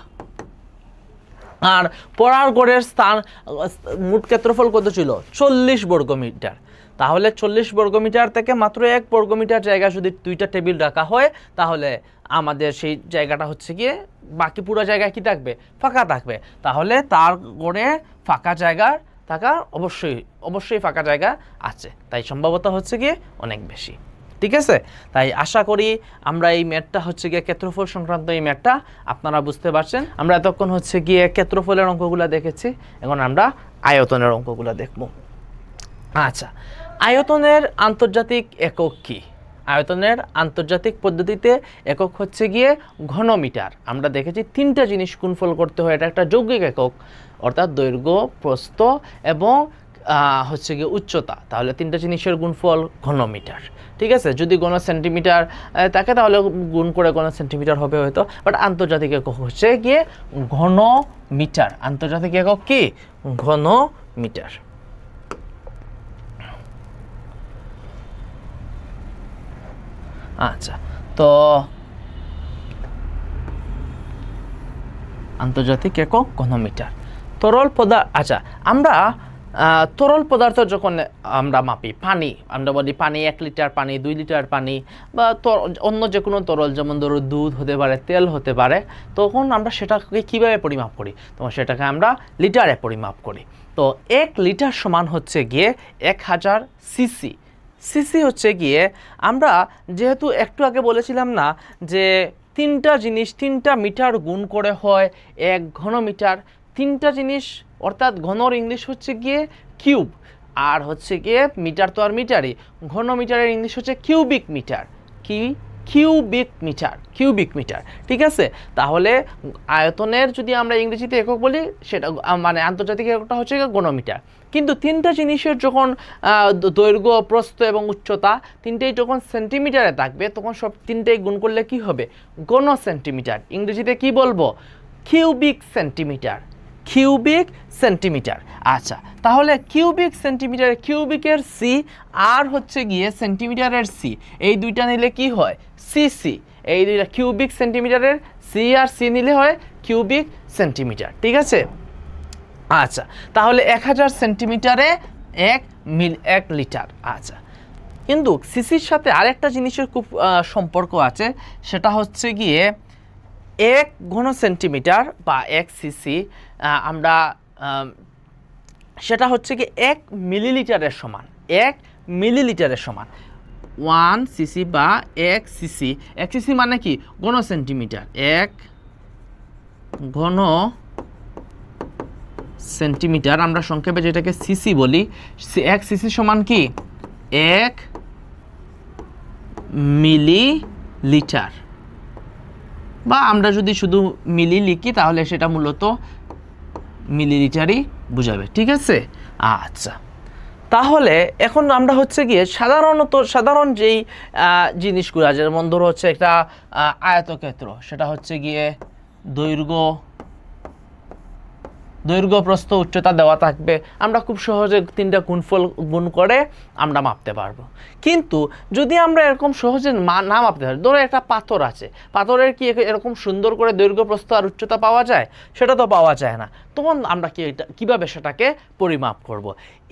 S1: আর পড়ার ঘরের স্থান মোট ক্ষেত্রফল কত ছিল, 40 বর্গমিটার। তাহলে 40 বর্গমিটার থেকে মাত্র 1 বর্গমিটার জায়গা যদি 2টা টেবিল রাখা হয়, তাহলে আমাদের সেই জায়গাটা হচ্ছে গিয়ে বাকি পুরো জায়গায় কি থাকবে, ফাঁকা থাকবে। তাহলে তার গড়ে ফাঁকা জায়গা থাকার অবশ্যই ফাঁকা জায়গা আছে, তাই সম্ভাবনা হচ্ছে গিয়ে অনেক বেশি। ঠিক আছে, তাই আশা করি আমরা এই ম্যাথটা হচ্ছে গিয়ে ক্ষেত্রফল সংক্রান্ত এই ম্যাথটা আপনারা বুঝতে পারছেন। আমরা এতক্ষণ হচ্ছে গিয়ে ক্ষেত্রফলের অঙ্কগুলো দেখেছি, এখন আমরা আয়তনের অঙ্কগুলো দেখব। আচ্ছা, আয়তনের আন্তর্জাতিক একক কি? আয়তনের আন্তর্জাতিক পদ্ধতিতে একক হচ্ছে গিয়ে ঘনমিটার। আমরা দেখেছি 3টা জিনিস গুণফল করতে হয়, এটা একটা যৌগিক একক, অর্থাৎ দৈর্ঘ্য, প্রস্থ এবং হচ্ছে গিয়ে উচ্চতা। তাহলে 3টা জিনিসের গুণফল ঘনমিটার। ঠিক আছে, যদি ঘন সেন্টিমিটার থাকে তাহলে গুণ করে ঘন সেন্টিমিটার হবে হয়তো, বাট আন্তর্জাতিক একক হচ্ছে গিয়ে ঘনমিটার। আন্তর্জাতিক একক কি, ঘনমিটার। আচ্ছা, তো আন্তর্জাতিক একক ঘনমিটার। তরল পদার্থ, আচ্ছা আমরা তরল পদার্থ যখন আমরা মাপি, পানি, আমরা বলি পানি 1 লিটার পানি, 2 লিটার পানি, বা অন্য যে কোনো তরল, যেমন ধরো দুধ হতে পারে, তেল হতে পারে, তখন আমরা সেটাকে কীভাবে পরিমাপ করি, তখন সেটাকে আমরা লিটারে পরিমাপ করি। তো 1 লিটার সমান হচ্ছে গিয়ে 1000 সিসি। সিসি হচ্ছে গিয়ে, আমরা যেহেতু একটু আগে বলেছিলাম না যে 3টা জিনিস 3টা মিটার গুণ করে হয় 1 ঘনমিটার, 3টা জিনিস অর্থাৎ ঘনর ইংলিশ হচ্ছে গিয়ে কিউব, আর হচ্ছে গিয়ে মিটার তো আর মিটারই, ঘনমিটারের ইংলিশ হচ্ছে কিউবিক মিটার। Cubic meter. ঠিক আছে, তাহলে আয়তনের যদি আমরা ইংরেজিতে একক বলি, সেটা মানে আন্তর্জাতিক এককটা হচ্ছে ঘনমিটার। কিন্তু 3টা জিনিসের যখন দৈর্ঘ্য, প্রস্থ এবং উচ্চতা 3টেই যখন সেন্টিমিটারে থাকবে, তখন সব 3টেই গুণ করলে কি হবে, ঘন সেন্টিমিটার। ইংরেজিতে কি বলবো, কিউবিক সেন্টিমিটার। Cubic centimetre. আচ্ছা, তাহলে কিউবিক সেন্টিমিটার, কিউবিকের সি আর হচ্ছে গিয়ে সেন্টিমিটারের সি, এই দুইটা নিলে কি হয়, সিসি। এই দুইটা কিউবিক সেন্টিমিটারের সি আর সি নিলে হয় কিউবিক সেন্টিমিটার। ঠিক আছে, আচ্ছা, তাহলে 1000 সেন্টিমিটারে 1 লিটার। আচ্ছা, কিন্তু সিসির সাথে আরেকটা জিনিসের খুব সম্পর্ক আছে, সেটা হচ্ছে গিয়ে 1 ঘন সেন্টিমিটার বা 1 সিসি, আমরা সেটা হচ্ছে কি 1 মিলিলিটারের সমান। 1 মিলিলিটারের সমান 1 সিসি বা 1 সিসি। 1 সিসি মানে কি, ঘন সেন্টিমিটার। 1 ঘন সেন্টিমিটার, আমরা সংক্ষেপে যেটাকে সিসি বলি। 1 সিসি সমান কি, 1 মিলিলিটার, বা আমরা যদি শুধু মিলি লিখি তাহলে সেটা মূলত মিলিলিটারই বোঝাবে। ঠিক আছে, আচ্ছা, তাহলে এখন আমরা হচ্ছে গিয়ে সাধারণ যেই জিনিসগুলো, যেমন ধরো হচ্ছে একটা আয়তক্ষেত্র, সেটা হচ্ছে গিয়ে দৈর্ঘ্য, প্রস্থ, উচ্চতা দেওয়া থাকবে, আমরা খুব সহজে 3টা গুণফল গুণ করে আমরা মাপতে পারবো। কিন্তু যদি আমরা এরকম সহজে না মাপতে পারি, ধরো একটা পাথর আছে, পাথরের কি এরকম সুন্দর করে দৈর্ঘ্য, প্রস্থ আর উচ্চতা পাওয়া যায়? সেটা তো পাওয়া যায় না। তখন আমরা কিভাবে সেটাকে পরিমাপ করব?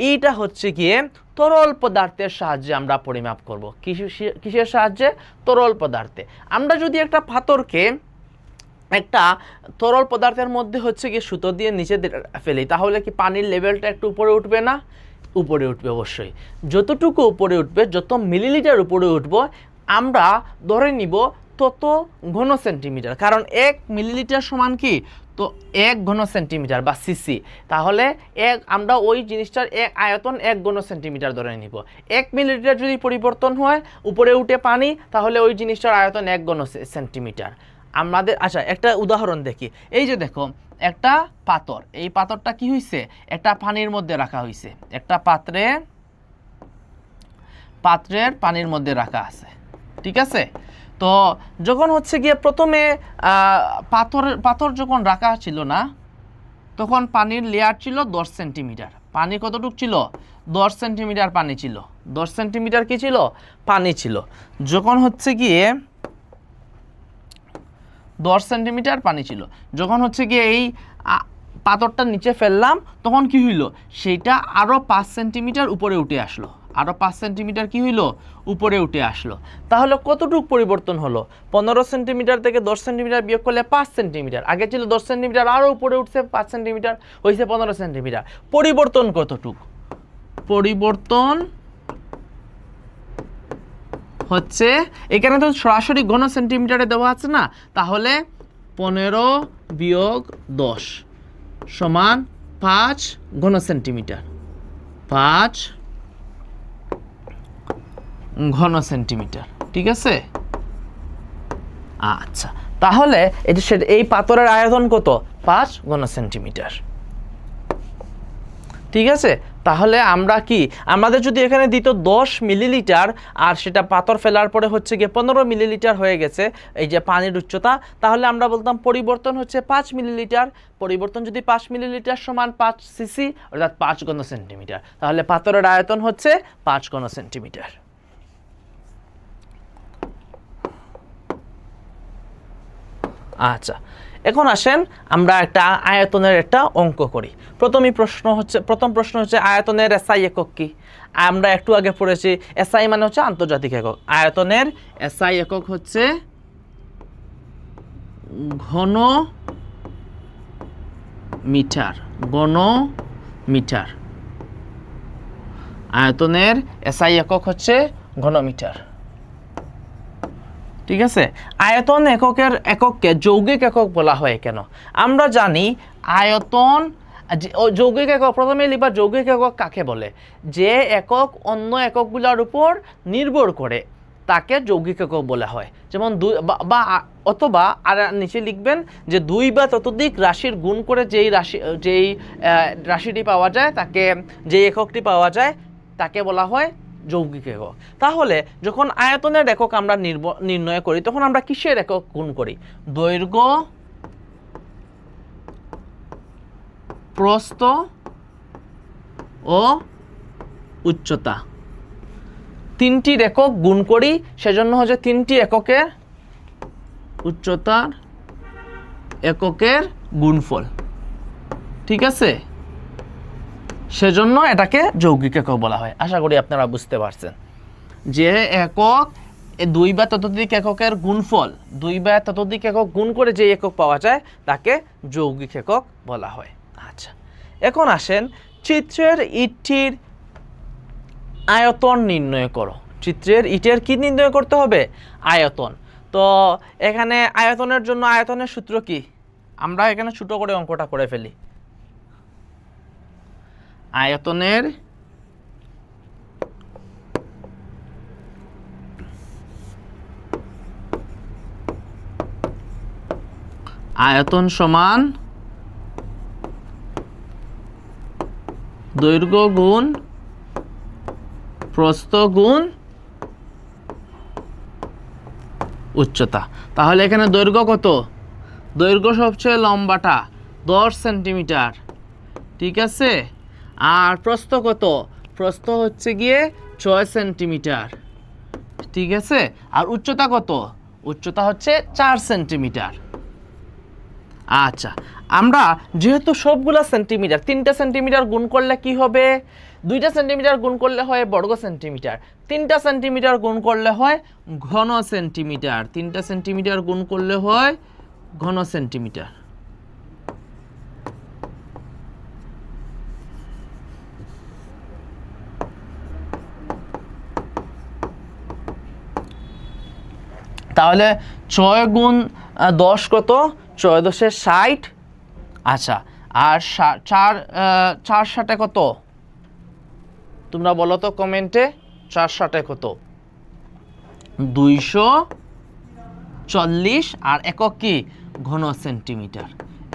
S1: এইটা হচ্ছে গিয়ে তরল পদার্থের সাহায্যে আমরা পরিমাপ করব। কিসের সাহায্যে? তরল পদার্থে। আমরা যদি একটা পাথরকে একটা তরল পদার্থের মধ্যে হচ্ছে গিয়ে সুতো দিয়ে নিচে ফেলি, তাহলে কি পানির লেভেলটা একটু উপরে উঠবে না? উপরে উঠবে অবশ্যই। যতটুকু উপরে উঠবে, যত মিলিলিটার উপরে উঠবো, আমরা ধরে নিব তত ঘন সেন্টিমিটার। কারণ 1 মিলিলিটার সমান কি, তো 1 ঘন সেন্টিমিটার বা সিসি, তাহলে আমরা ওই জিনিসটার আয়তন 1 ঘন সেন্টিমিটার ধরে নিব। 1 মিলিলিটার যদি পরিবর্তন হয় উপরে উঠে পানি, তাহলে ওই জিনিসটার আয়তন 1 ঘন সেন্টিমিটার। আমাদের আচ্ছা একটা উদাহরণ দেখি। এই যে দেখো একটা পাথর, এই পাথরটা কি হয়েছে, একটা পানির মধ্যে রাখা হয়েছে, একটা পাত্রের পানির মধ্যে রাখা আছে, ঠিক আছে। তো যখন হচ্ছে গিয়ে প্রথমে পাথর যখন রাখা ছিল না, তখন পানির লেয়ার ছিল 10 সেন্টিমিটার। পানি কতটুক ছিল? 10 সেন্টিমিটার পানি ছিল। 10 সেন্টিমিটার কি ছিল? পানি ছিল। যখন হচ্ছে গিয়ে 10 সেন্টিমিটার পানি ছিল, যখন হচ্ছে গিয়ে এই পাথরটা নিচে ফেললাম, তখন কি হইল, সেইটা আরও 5 সেন্টিমিটার উপরে উঠে আসলো, আরও 5 সেন্টিমিটার কি হইল, উপরে উঠে আসলো। তাহলে কতটুক পরিবর্তন হলো? 15 সেন্টিমিটার থেকে 10 সেন্টিমিটার বিয়োগ করলে 5 সেন্টিমিটার। আগে ছিল 10 সেন্টিমিটার, আরও উপরে উঠছে 5 সেন্টিমিটার, হয়েছে 15 সেন্টিমিটার। পরিবর্তন কতটুক? পরিবর্তন হচ্ছে, এখানে তো সরাসরি ঘন সেন্টিমিটারে দেওয়া আছে না, তাহলে 15 বিয়োগ 10 সমান 5 ঘন সেন্টিমিটার। 5 ঘন সেন্টিমিটার, ঠিক আছে। আচ্ছা, তাহলে এই পাথরের আয়তন কত? 5 ঘন সেন্টিমিটার, ঠিক আছে। তাহলে আমরা কি, আমাদের যদি এখানে দিত 10 মিলিলিটার, আর সেটা পাথর ফেলার পরে হচ্ছে গিয়ে 15 মিলিলিটার হয়ে গেছে এই যে পানির উচ্চতা, তাহলে আমরা বলতাম পরিবর্তন হচ্ছে 5 মিলিলিটার। পরিবর্তন যদি 5 মিলিলিটার সমান 5 সিসি, অর্থাৎ 5 ঘন সেন্টিমিটার, তাহলে পাথরের আয়তন হচ্ছে 5 ঘন সেন্টিমিটার। আচ্ছা, এখন আসেন আমরা একটা আয়তনের একটা অঙ্ক করি। প্রথম প্রশ্ন হচ্ছে আয়তনের এসআই একক কি? আমরা একটু আগে পড়েছি, এসআই মানে হচ্ছে আন্তর্জাতিক একক। আয়তনের এসআই একক হচ্ছে ঘন মিটার। ঘন মিটার, আয়তনের এসআই একক হচ্ছে ঘনমিটার, ঠিক আছে। আয়তন একককে যৌগিক একক বলা হয় কেন? আমরা জানি আয়তন যৌগিক একক, প্রথমে লিখবা যৌগিক একক কাকে বলে? যে একক অন্য এককগুলোর উপর নির্ভর করে তাকে যৌগিক একক বলা হয়। যেমন অথবা আর নিচে লিখবেন যে 2 বা ততোধিক রাশির গুণ করে যেই রাশিটি পাওয়া যায়, তাকে যেই এককটি পাওয়া যায় তাকে বলা হয় যৌগিক একক। তাহলে যখন আয়তনের একক আমরা নির্ণয় করি, তখন আমরা কিসের একক গুণ করি? দৈর্ঘ্য, প্রস্থ ও উচ্চতা, 3টির একক গুণ করি। সেজন্য হচ্ছে 3টি এককের উচ্চতার এককের গুণফল, ঠিক আছে। সেজন্য এটাকে যৌগিক একক বলা হয়। আশা করি আপনারা বুঝতে পারছেন যে একক 2 বা ততোধিক এককের গুণফল, 2 বা ততোধিক একক গুণ করে যে একক পাওয়া যায় তাকে যৌগিক একক বলা হয়। আচ্ছা, এখন আসেন চিত্রের ইটটির আয়তন নির্ণয় করো। চিত্রের ইটের কি নির্ণয় করতে হবে? আয়তন। তো এখানে আয়তনের জন্য আয়তনের সূত্র কি? আমরা এখানে ছোট করে অঙ্কটা করে ফেলি। আয়তনের আয়তন সমান দৈর্ঘ্য গুণ প্রস্থ গুণ উচ্চতা। তাহলে এখানে দৈর্ঘ্য কত? দৈর্ঘ্য সবচেয়ে লম্বাটা 10 সেন্টিমিটার, ঠিক আছে। আর প্রস্থ কত? প্রস্থ হচ্ছে গিয়ে 6 সেন্টিমিটার, ঠিক আছে। আর উচ্চতা কত? উচ্চতা হচ্ছে 4 সেন্টিমিটার। আচ্ছা, আমরা যেহেতু সবগুলা সেন্টিমিটার, 3টা সেন্টিমিটার গুণ করলে কি হবে? 2টা সেন্টিমিটার গুণ করলে হয় বর্গ সেন্টিমিটার, 3টা সেন্টিমিটার গুণ করলে হয় ঘন সেন্টিমিটার, 3টা সেন্টিমিটার গুণ করলে হয় ঘন সেন্টিমিটার। তাহলে 6 গুণ 10 কত? 6 × 10 = 60 আচ্ছা, আর চার 4 কত? তোমরা বলো তো কমেন্টে, 4 কত? 240। আর একক কি? ঘন সেন্টিমিটার।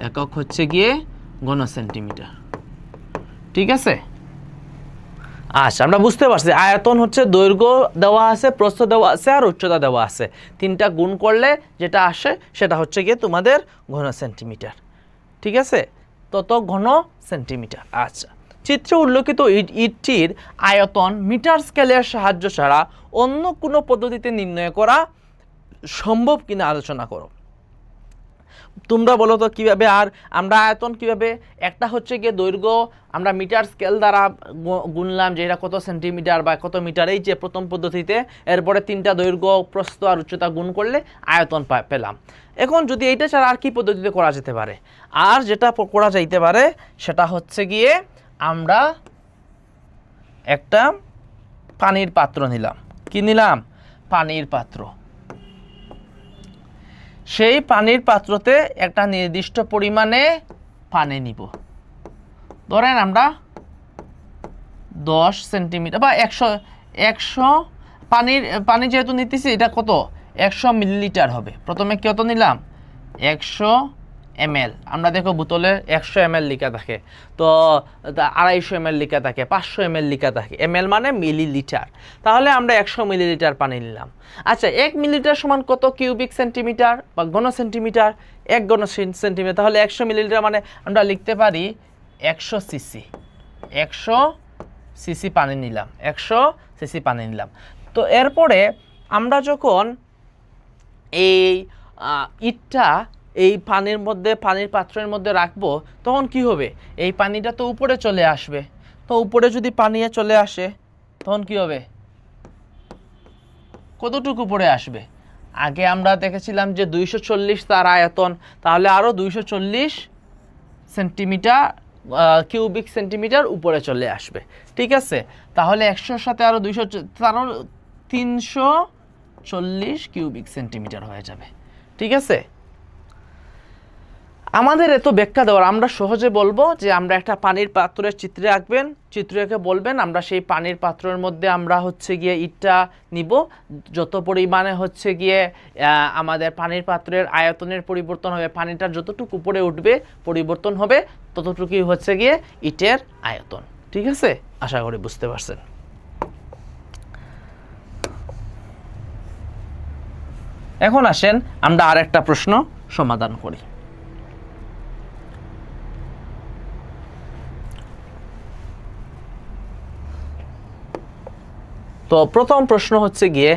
S1: একক হচ্ছে গিয়ে ঘন সেন্টিমিটার। ঠিক আছে? আচ্ছা, আমরা বুঝতে পারছি আয়তন হচ্ছে দৈর্ঘ্য দেওয়া আছে, প্রস্থ দেওয়া আছে, আর উচ্চতা দেওয়া আছে। 3টা গুণ করলে যেটা আসে সেটা হচ্ছে গিয়ে তোমাদের ঘন সেন্টিমিটার। ঠিক আছে? তত ঘন সেন্টিমিটার। আচ্ছা, চিত্রে উল্লেখিত ইটটির আয়তন মিটার স্কেলের সাহায্য ছাড়া অন্য কোনো পদ্ধতিতে নির্ণয় করা সম্ভব কিনা আলোচনা করো। তোমরা বলো তো কিভাবে, আর আমরা আয়তন কিভাবে, একটা হচ্ছে গিয়ে দৈর্ঘ্য আমরা মিটার স্কেল দ্বারা গুনলাম যে এটা কত সেন্টিমিটার বা কত মিটার, এই যে প্রথম পদ্ধতিতে। এরপরে 3টা দৈর্ঘ্য, প্রস্থ আর উচ্চতা গুণ করলে আয়তন পেলাম। এখন যদি এইটা ছাড়া আর কি পদ্ধতিতে করা যেতে পারে? আর যেটা করা যাইতে পারে সেটা হচ্ছে গিয়ে আমরা একটা পানির পাত্র নিলাম। কি নিলাম? পানির পাত্র। সেই পানির পাত্রতে একটা নির্দিষ্ট পরিমাণে পানি নিব। ধরেন আমরা 10 সেন্টিমিটার বা 100 পানি যেহেতু নিতেছি, এটা কত? 100 মিলিলিটার হবে। প্রথমে কত নিলাম? 100 ml। আমরা দেখো বোতলে 100 ml লেখা থাকে, তো 250 ml লেখা থাকে, 500 ml লেখা থাকে। ml মানে মিলিলিটার। তাহলে আমরা 100 মিলিলিটার পানি নিলাম। আচ্ছা, 1 মিলিলিটার সমান কত কিউবিক সেন্টিমিটার বা ঘন সেন্টিমিটার? 1 ঘন সেন্টিমিটার। তাহলে 100 মিলিলিটার মানে আমরা লিখতে পারি 100 সিসি। 100 সিসি পানি নিলাম, 100 সিসি পানি নিলাম। তো এরপরে আমরা যখন এই ইটটা এই পানির মধ্যে, পানির পাত্রের মধ্যে রাখবো, তখন কি হবে? এই পানিটা তো উপরে চলে আসবে। তো উপরে যদি পানি চলে আসে তখন কি হবে? কতটুকু উপরে আসবে? আগে আমরা দেখেছিলাম যে 240 তার আয়তন, তাহলে আরও 240 সেন্টিমিটার কিউবিক সেন্টিমিটার উপরে চলে আসবে। ঠিক আছে? তাহলে 100-র সাথে আরও 200, 340 কিউবিক সেন্টিমিটার হয়ে যাবে। ঠিক আছে? আমাদের এত ব্যাখ্যা দেওয়ার, আমরা সহজে বলবো যে আমরা একটা পানির পাত্রের চিত্রে আঁকবেন, চিত্রকে বলবেন আমরা সেই পানির পাত্রের মধ্যে আমরা হচ্ছে গিয়ে ইটটা নিব। যত পরিমাণে হচ্ছে গিয়ে আমাদের পানির পাত্রের আয়তনের পরিবর্তন হবে, পানিটা যতটুকু উপরে উঠবে পরিবর্তন হবে, ততটুকুই হচ্ছে গিয়ে ইটের আয়তন। ঠিক আছে? আশা করি বুঝতে পারছেন। এখন আসেন আমরা আরেকটা প্রশ্ন সমাধান করি। তো প্রথম প্রশ্ন হচ্ছে গিয়ে,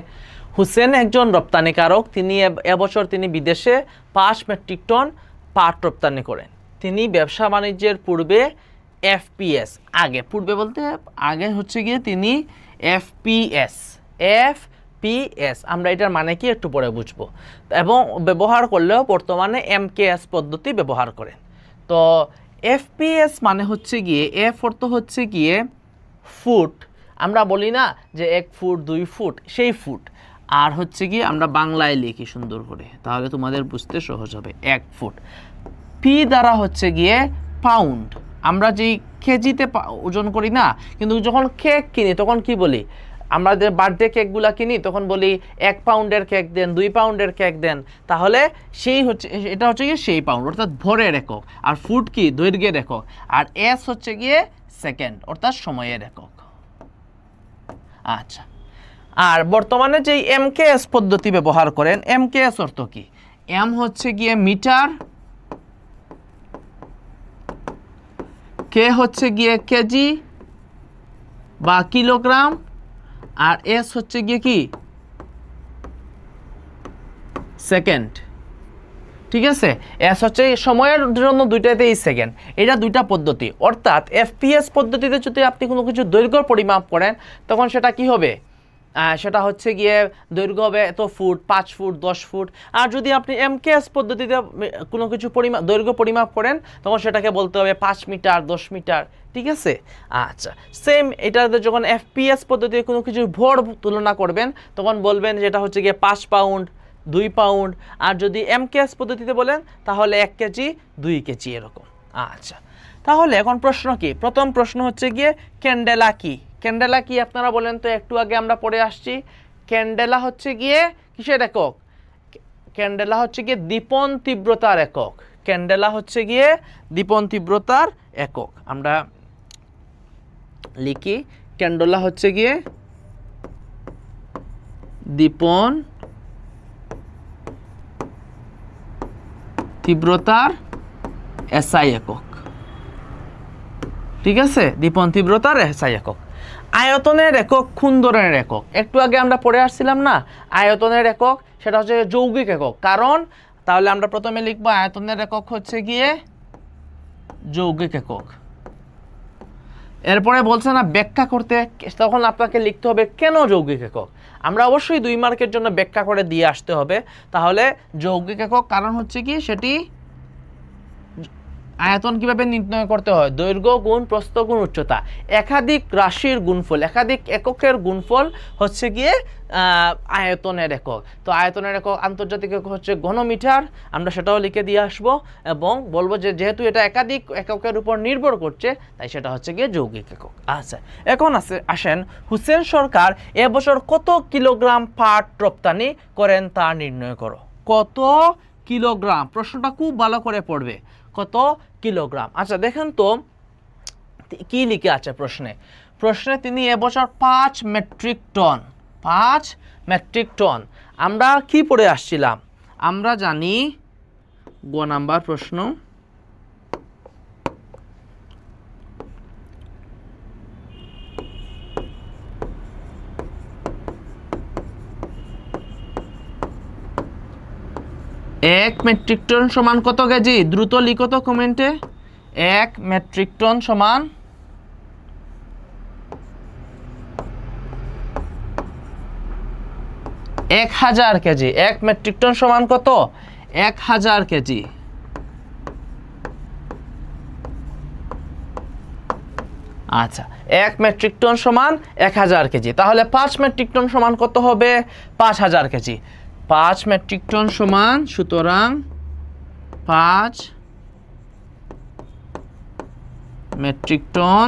S1: হুসেন একজন রপ্তানিকারক। তিনি এবছর তিনি বিদেশে 5 মেট্রিক টন পাট রপ্তানি করেন। তিনি ব্যবসা বাণিজ্যের পূর্বে এফপিএস, পূর্বে বলতে আগে হচ্ছে গিয়ে তিনি এফপিএস আমরা এটার মানে কি একটু পরে বুঝবো, এবং ব্যবহার করলেও বর্তমানে এমকেএস পদ্ধতি ব্যবহার করেন। তো এফপিএস মানে হচ্ছে গিয়ে, এফ অর্থ হচ্ছে গিয়ে ফুট। আমরা বলি না যে 1 ফুট 2 ফুট, সেই ফুট। আর হচ্ছে কি আমরা বাংলায় লিখি সুন্দর করে, তাহলে তোমাদের বুঝতে সহজ হবে। 1 ফুট। পি দ্বারা হচ্ছে গিয়ে পাউন্ড। আমরা যেই কেজিতে ওজন করি না, কিন্তু যখন কেক কিনি তখন কি বলি? আমাদের বার্থডে কেকগুলা কিনি তখন বলি 1 পাউন্ডের কেক দেন, 2 পাউন্ডের কেক দেন। তাহলে সেই হচ্ছে, এটা হচ্ছে গিয়ে সেই পাউন্ড, অর্থাৎ ভরের একক। আর ফুট কি? দৈর্ঘ্যের একক। আর এস হচ্ছে গিয়ে সেকেন্ড, অর্থাৎ সময়ের একক। আচ্ছা, আর বর্তমানে যেই এমকেএস পদ্ধতি ব্যবহার করেন, এমকেএস অর্থ কি? এম হচ্ছে গিয়ে মিটার, কে হচ্ছে গিয়ে কেজি বা কিলোগ্রাম, আর এস হচ্ছে গিয়ে কি? সেকেন্ড। ঠিক আছে? এস হচ্ছে সময়ের জন্য, দুইটাতেই সেকেন্ড। এটা দুইটা পদ্ধতি। অর্থাৎ এফপিএস পদ্ধতিতে যদি আপনি কোনো কিছু দৈর্ঘ্য পরিমাপ করেন তখন সেটা কি হবে? সেটা হচ্ছে গিয়ে দৈর্ঘ্য হবে এত ফুট, 5 ফুট, 10 ফুট। আর যদি আপনি এমকেএস পদ্ধতিতে কোনো কিছু দৈর্ঘ্য পরিমাপ করেন তখন সেটাকে বলতে হবে 5 মিটার, 10 মিটার। ঠিক আছে? আচ্ছা, সেম এটাতে যখন এফপিএস পদ্ধতিতে কোনো কিছু ভর তুলনা করবেন তখন বলবেন যেটা হচ্ছে গিয়ে 5 পাউন্ড, 2 পাউন্ড। আর যদি এমকেএস পদ্ধতিতে বলেন তাহলে 1 কেজি, 2 কেজি, এরকম। আচ্ছা, তাহলে এখন প্রশ্ন কি? প্রথম প্রশ্ন হচ্ছে গিয়ে ক্যান্ডেলা কি? ক্যান্ডেলা কি আপনারা বলেন তো? একটু আগে আমরা পড়ে আসছি। ক্যান্ডেলা হচ্ছে গিয়ে কিসের একক? ক্যান্ডেলা হচ্ছে গিয়ে দীপন তীব্রতার একক। ক্যান্ডেলা হচ্ছে গিয়ে দীপন তীব্রতার একক। আমরা লিখি ক্যান্ডেলা হচ্ছে গিয়ে দীপন তীব্রতার এসআই একক। ঠিক আছে, দীপন তীব্রতার এসআই একক। আয়তনের একক কোন ধরনের একক? একটু আগে আমরা পড়ে আসছিলাম না আয়তনের একক, সেটা হচ্ছে যৌগিক একক। কারণ তাহলে আমরা প্রথমে লিখবো আয়তনের একক হচ্ছে গিয়ে যৌগিক একক। এরপরে বলছে না ব্যাখ্যা করতে, তখন আপনাকে লিখতে হবে কেন যৌগিক একক। আমরা অবশ্যই 2 মার্কের জন্য ব্যাখ্যা করে দিয়ে আসতে হবে। তাহলে যৌগিক একক কারণ হচ্ছে কি, সেটি আয়তন কিভাবে নির্ণয় করতে হয়? দৈর্ঘ্য গুণ প্রস্থ গুণ উচ্চতা, একাধিক রাশির গুণফল, একাধিক এককের গুণফল হচ্ছে গিয়ে আয়তনের একক। তো আয়তনের একক আন্তর্জাতিক একক হচ্ছে ঘনমিটার, আমরা সেটাও লিখে দিয়ে আসবো এবং বলবো যে যেহেতু এটা একাধিক এককের উপর নির্ভর করছে তাই সেটা হচ্ছে গিয়ে যৌগিক একক। আচ্ছা, এখন আসেন হুসেন সরকার এবছর কত কিলোগ্রাম পাট রপ্তানি করেন তা নির্ণয় করো। কত কিলোগ্রাম? প্রশ্নটা খুব ভালো করে পড়বে, কত কিলোগ্রাম। আচ্ছা দেখেন তো কি লিখে আছে প্রশ্নে। প্রশ্নে তিনি এবছর 5 মেট্রিক টন, 5 মেট্রিক টন। আমরা কি পড়ে আসছিলাম? আমরা জানি গ নাম্বার প্রশ্ন, এক মেট্রিক টন সমান কত কেজি? দ্রুত লিখো তো কমেন্টে। 1 মেট্রিক টন সমান 1000 কেজি। 1 মেট্রিক টন সমান কত? 1000 কেজি। আচ্ছা, 1 মেট্রিক টন সমান 1000 কেজি। তাহলে 5 মেট্রিক টন সমান কত হবে? 5000 কেজি। 5 মেট্রিক টন সমান, সুতরাং 5 মেট্রিক টন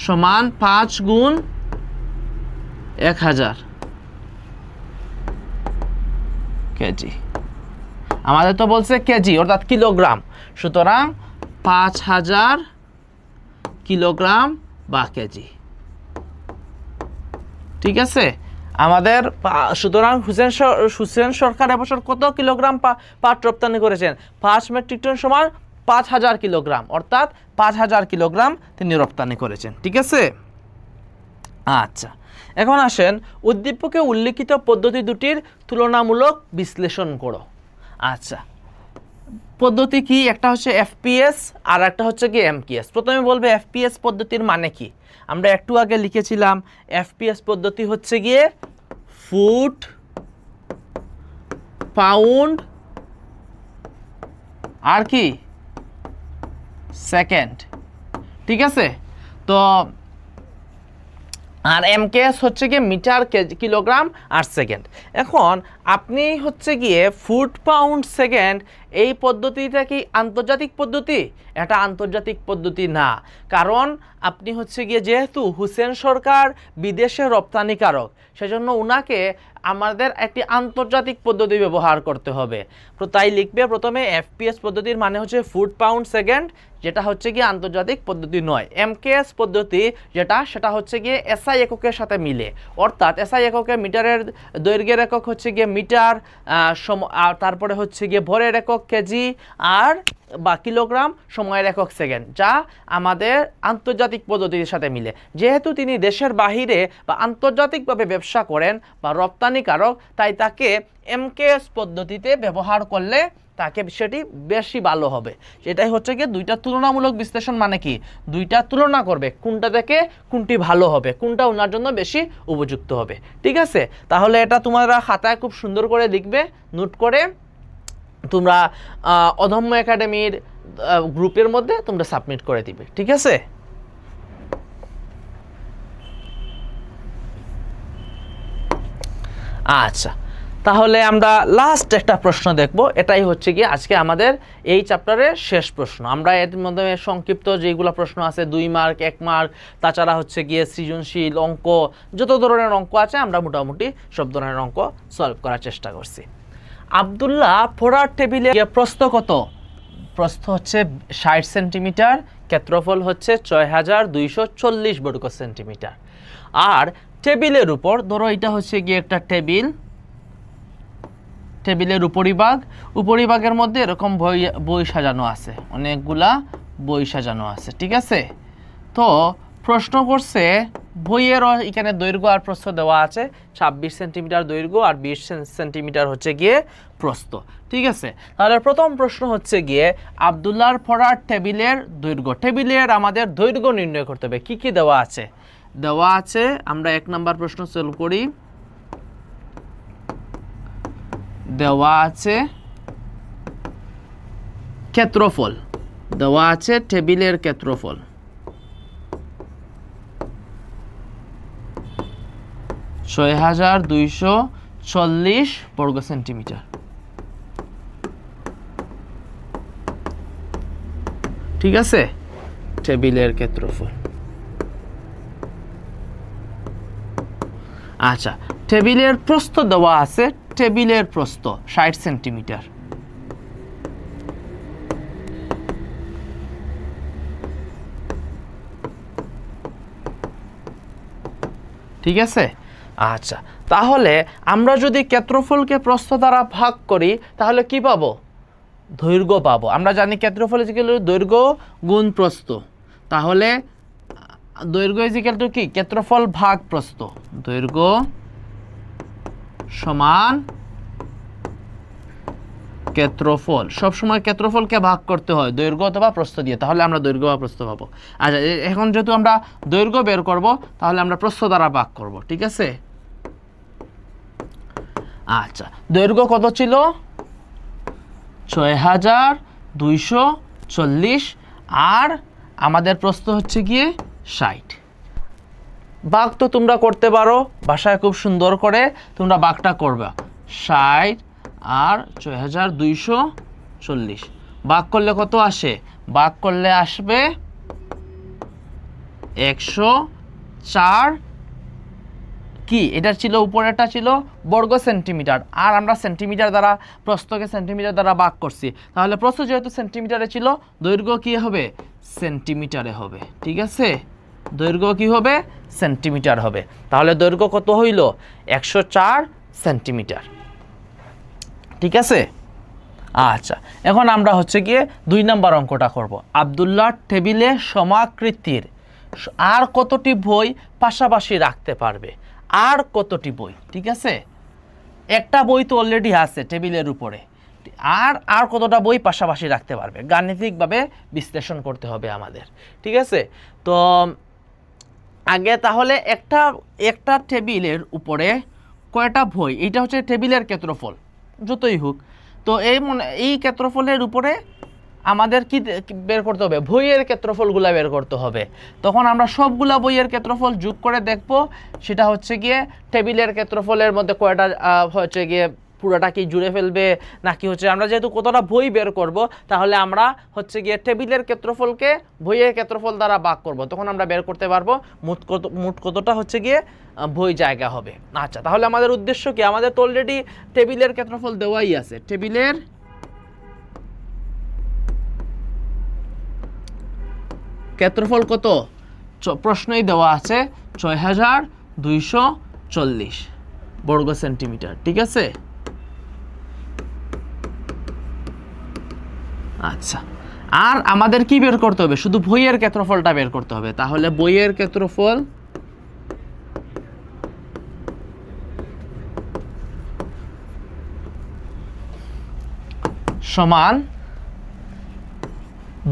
S1: সমান 5 গুণ 1000 কেজি। আমাদের তো বলছে কেজি অর্থাৎ কিলোগ্রাম, সুতরাং 5000 কিলোগ্রাম বা কেজি। ঠিক আছে, আমাদের সুতরাং হুসেন সরকার এবছর কত কিলোগ্রাম পাট রপ্তানি করেছেন? 5 মেট্রিক টন সমান 5000 কিলোগ্রাম, অর্থাৎ 5000 কিলোগ্রাম তিনি রপ্তানি করেছেন। ঠিক আছে। আচ্ছা, এখন আসেন উদ্দীপকে উল্লিখিত পদ্ধতি দুটির তুলনামূলক বিশ্লেষণ করো। আচ্ছা, পদ্ধতি কি? একটা হচ্ছে এফপিএস আর একটা হচ্ছে কি এমকেএস। প্রথমে বলবে এফপিএস পদ্ধতির মানে কি। আমরা একটু আগে লিখেছিলাম এফপিএস পদ্ধতি হচ্ছে গিয়ে ফুট পাউন্ড আর কি সেকেন্ড। ঠিক আছে, তো আর এমকেএস হচ্ছে গিয়ে মিটার কিলোগ্রাম আর সেকেন্ড। এখন আপনি হচ্ছে গিয়ে ফুট পাউন্ড সেকেন্ড, এই পদ্ধতিটা কি আন্তর্জাতিক পদ্ধতি? এটা আন্তর্জাতিক পদ্ধতি না, কারণ আপনি হচ্ছে গিয়ে যেহেতু হুসেন সরকার বিদেশে রপ্তানিকারক, সেজন্য উনাকে আমাদের একটি আন্তর্জাতিক পদ্ধতি ব্যবহার করতে হবে। তাই লিখবে প্রথমে এফপিএস পদ্ধতির মানে হচ্ছে ফুট পাউন্ড সেকেন্ড, যেটা হচ্ছে গিয়ে আন্তর্জাতিক পদ্ধতি নয়। এমকেএস পদ্ধতি সেটা হচ্ছে গিয়ে এসআই এককের সাথে মিলে, অর্থাৎ এসআই এককে মিটারের দৈর্ঘ্যের একক হচ্ছে গিয়ে মিটার, আর তারপরে হচ্ছে গিয়ে ভরের একক কেজি, আর বা কিলোগ্রাম, সময়ের একক সেকেন্ড, যা আমাদের আন্তর্জাতিক পদ্ধতির সাথে মিলে। যেহেতু তিনি দেশের বাহিরে বা আন্তর্জাতিকভাবে ব্যবসা করেন বা রপ্তানিকারক, তাই তাকে এমকেএস পদ্ধতিতে ব্যবহার করলে তাকে সেটি বেশি ভালো হবে। সেটাই হচ্ছে গিয়ে দুইটা তুলনামূলক বিশ্লেষণ মানে কি, দুইটা তুলনা করবে কোনটা থেকে কোনটি ভালো হবে, কোনটা ওনার জন্য বেশি উপযুক্ত হবে। ঠিক আছে, তাহলে এটা তোমরা খাতায় খুব সুন্দর করে লিখবে, নোট করে তোমরা অদম্য একাডেমির গ্রুপের মধ্যে তোমরা সাবমিট করে দিবে। ঠিক আছে। আচ্ছা, তাহলে আমরা লাস্ট একটা প্রশ্ন দেখব, এটাই হচ্ছে কি আজকে আমাদের এই চ্যাপ্টারের শেষ প্রশ্ন। আমরা এর মধ্যে সংক্ষিপ্ত যেগুলো প্রশ্ন আছে 2 মার্ক 1 মার্ক, তাছাড়া হচ্ছে গিয়ে সৃজনশীল অঙ্ক, যত ধরনের অঙ্ক আছে আমরা মোটামুটি সব ধরনের অঙ্ক সলভ করার চেষ্টা করছি। আব্দুল্লাহ পড়ার টেবিলে প্রস্থ কত? প্রস্থ হচ্ছে 60 সেন্টিমিটার, ক্ষেত্রফল হচ্ছে 6240 বর্গ সেন্টিমিটার। আর টেবিলের উপর ধরো এটা হচ্ছে গিয়ে একটা টেবিল, টেবিলের উপরিভাগের মধ্যে এরকম বই সাজানো আছে, অনেকগুলা বই সাজানো আছে, ঠিক আছে। তো প্রশ্ন করছে বইয়ের এখানে দৈর্ঘ্য আর প্রস্থ দেওয়া আছে, 26 সেন্টিমিটার দৈর্ঘ্য আর 20 সেন্টিমিটার হচ্ছে গিয়ে প্রস্থ, ঠিক আছে। তাহলে প্রথম প্রশ্ন হচ্ছে গিয়ে আব্দুল্লাহর পড়ার টেবিলের দৈর্ঘ্য, টেবিলের আমাদের দৈর্ঘ্য নির্ণয় করতে হবে। কি কি দেওয়া আছে? দেওয়া আছে, আমরা 1 নম্বর প্রশ্ন সলভ করি। দেওয়া আছে ক্ষেত্রফল, দেওয়া আছে টেবিলের ক্ষেত্রফল, ছয় 6240 বর্গ সেন্টিমিটার, ঠিক আছে, টেবিলের ক্ষেত্রফল। আচ্ছা, টেবিলের প্রস্থ দেওয়া আছে, টেবিলের প্রস্থ 60 সেন্টিমিটার, ঠিক আছে। আচ্ছা, তাহলে আমরা যদি ক্ষেত্রফলকে প্রস্থ দ্বারা ভাগ করি তাহলে কি পাবো? দৈর্ঘ্য পাবো। আমরা জানি ক্ষেত্রফল ইজিক্যাল টু দৈর্ঘ্য গুণ প্রস্থ, তাহলে দৈর্ঘ্য ইজিক্যাল টু কি? ক্ষেত্রফল ভাগ প্রস্থ, দৈর্ঘ্য সমান ক্ষেত্রফল। সবসময় ক্ষেত্রফলকে ভাগ করতে হয় দৈর্ঘ্য অথবা প্রস্থ দিয়ে, তাহলে আমরা দৈর্ঘ্য বা প্রস্থ পাবো। আচ্ছা, এখন যেহেতু আমরা দৈর্ঘ্য বের করব তাহলে আমরা প্রস্থ দ্বারা ভাগ করব, ঠিক আছে। আচ্ছা, দৈর্ঘ্য কত ছিল? 6240, আর আমাদের প্রস্থ হচ্ছে গিয়ে 60। ভাগ তো তোমরা করতে পারো ভাষায় খুব সুন্দর করে, তোমরা ভাগটা করবে 60 আর 6240 ভাগ করলে কত আসে? ভাগ করলে আসবে 104। কি এটা ছিল? উপরেরটা ছিল বর্গ সেন্টিমিটার, আর আমরা সেন্টিমিটার দ্বারা প্রস্থকে সেন্টিমিটার দ্বারা ভাগ করছি, তাহলে প্রস্থ যেহেতু সেন্টিমিটারে ছিল দৈর্ঘ্য কি হবে? সেন্টিমিটারে হবে, ঠিক আছে। দৈর্ঘ্য কি হবে? সেন্টিমিটার হবে। তাহলে দৈর্ঘ্য কত হইল? 104 সেন্টিমিটার, ঠিক আছে। আচ্ছা, এখন আমরা হচ্ছে গিয়ে 2 নম্বর অঙ্কটা করব। আব্দুল্লাহর টেবিলে সমাকৃতির আর কতটি বই পাশাপাশি রাখতে পারবে? আর কতটি বই, ঠিক আছে। একটা বই তো অলরেডি আছে টেবিলের উপরে, আর কতটা বই পাশাপাশি রাখতে পারবে? গাণিতিকভাবে বিশ্লেষণ করতে হবে আমাদের, ঠিক আছে। তো আগে তাহলে একটা টেবিলের উপরে কয়টা বই, এইটা হচ্ছে টেবিলের ক্ষেত্রফল যতই হোক। তো এই ক্ষেত্রফলের উপরে আমাদের কি বের করতে হবে? বইয়ের ক্ষেত্রফলগুলা বের করতে হবে। তখন আমরা সবগুলা বইয়ের ক্ষেত্রফল যোগ করে দেখব, সেটা হচ্ছে গিয়ে টেবিলের ক্ষেত্রফলের মধ্যে কয়টা হচ্ছে গিয়ে পুরোটা কি জুড়ে ফেলবে নাকি হচ্ছে, আমরা যেহেতু কতটা বই বের করব তাহলে আমরা হচ্ছে গিয়ে টেবিলের ক্ষেত্রফলকে বইয়ের ক্ষেত্রফল দ্বারা ভাগ করব, তখন আমরা বের করতে পারবো মোট কতটা হচ্ছে গিয়ে বই জায়গা হবে। আচ্ছা, তাহলে আমাদের উদ্দেশ্য কি? আমাদের তো অলরেডি টেবিলের ক্ষেত্রফল দেওয়াই আছে, টেবিলের ক্ষেত্রফল কত? প্রশ্নই দেওয়া আছে 6240 বর্গ সেন্টিমিটার, ঠিক আছে। আচ্ছা, আর আমাদের কি বের করতে হবে? শুধু বইয়ের ক্ষেত্রফলটা বের করতে হবে। তাহলে বইয়ের ক্ষেত্রফল সমান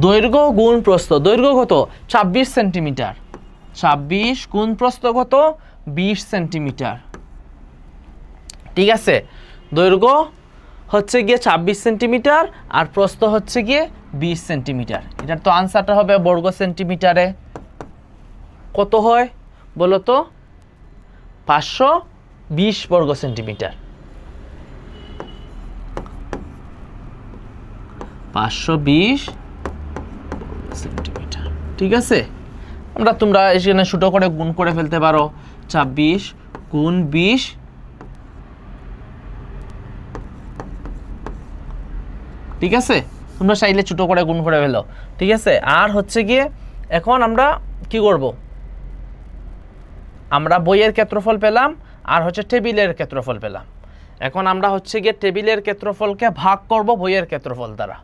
S1: দৈর্ঘ্য গুণ প্রস্থ। দৈর্ঘ্য কত? 26 সেন্টিমিটার, 26 গুণ প্রস্থ কত? 20 সেন্টিমিটার, ঠিক আছে। দৈর্ঘ্য হচ্ছে গিয়ে 26 সেন্টিমিটার আর প্রস্থ হচ্ছে গিয়ে 20 সেন্টিমিটার। এটার তো আনসারটা হবে বর্গ সেন্টিমিটারে কত হয় বলো তো? 520 বর্গ সেন্টিমিটার, 520 সেন্টিমিটার। ঠিক আছে, তোমরা এখানে ছোটো করে গুণ করে ফেলতে পারো, 26 গুণ 20, ঠিক আছে, তোমরা চাইলে ছোটো করে গুণ করে ফেলো। ঠিক আছে, আর হচ্ছে গিয়ে এখন আমরা কি করব, আমরা বইয়ের ক্ষেত্রফল পেলাম আর হচ্ছে টেবিলের ক্ষেত্রফল পেলাম। এখন আমরা হচ্ছে গিয়ে টেবিলের ক্ষেত্রফলকে ভাগ করব বইয়ের ক্ষেত্রফল দ্বারা।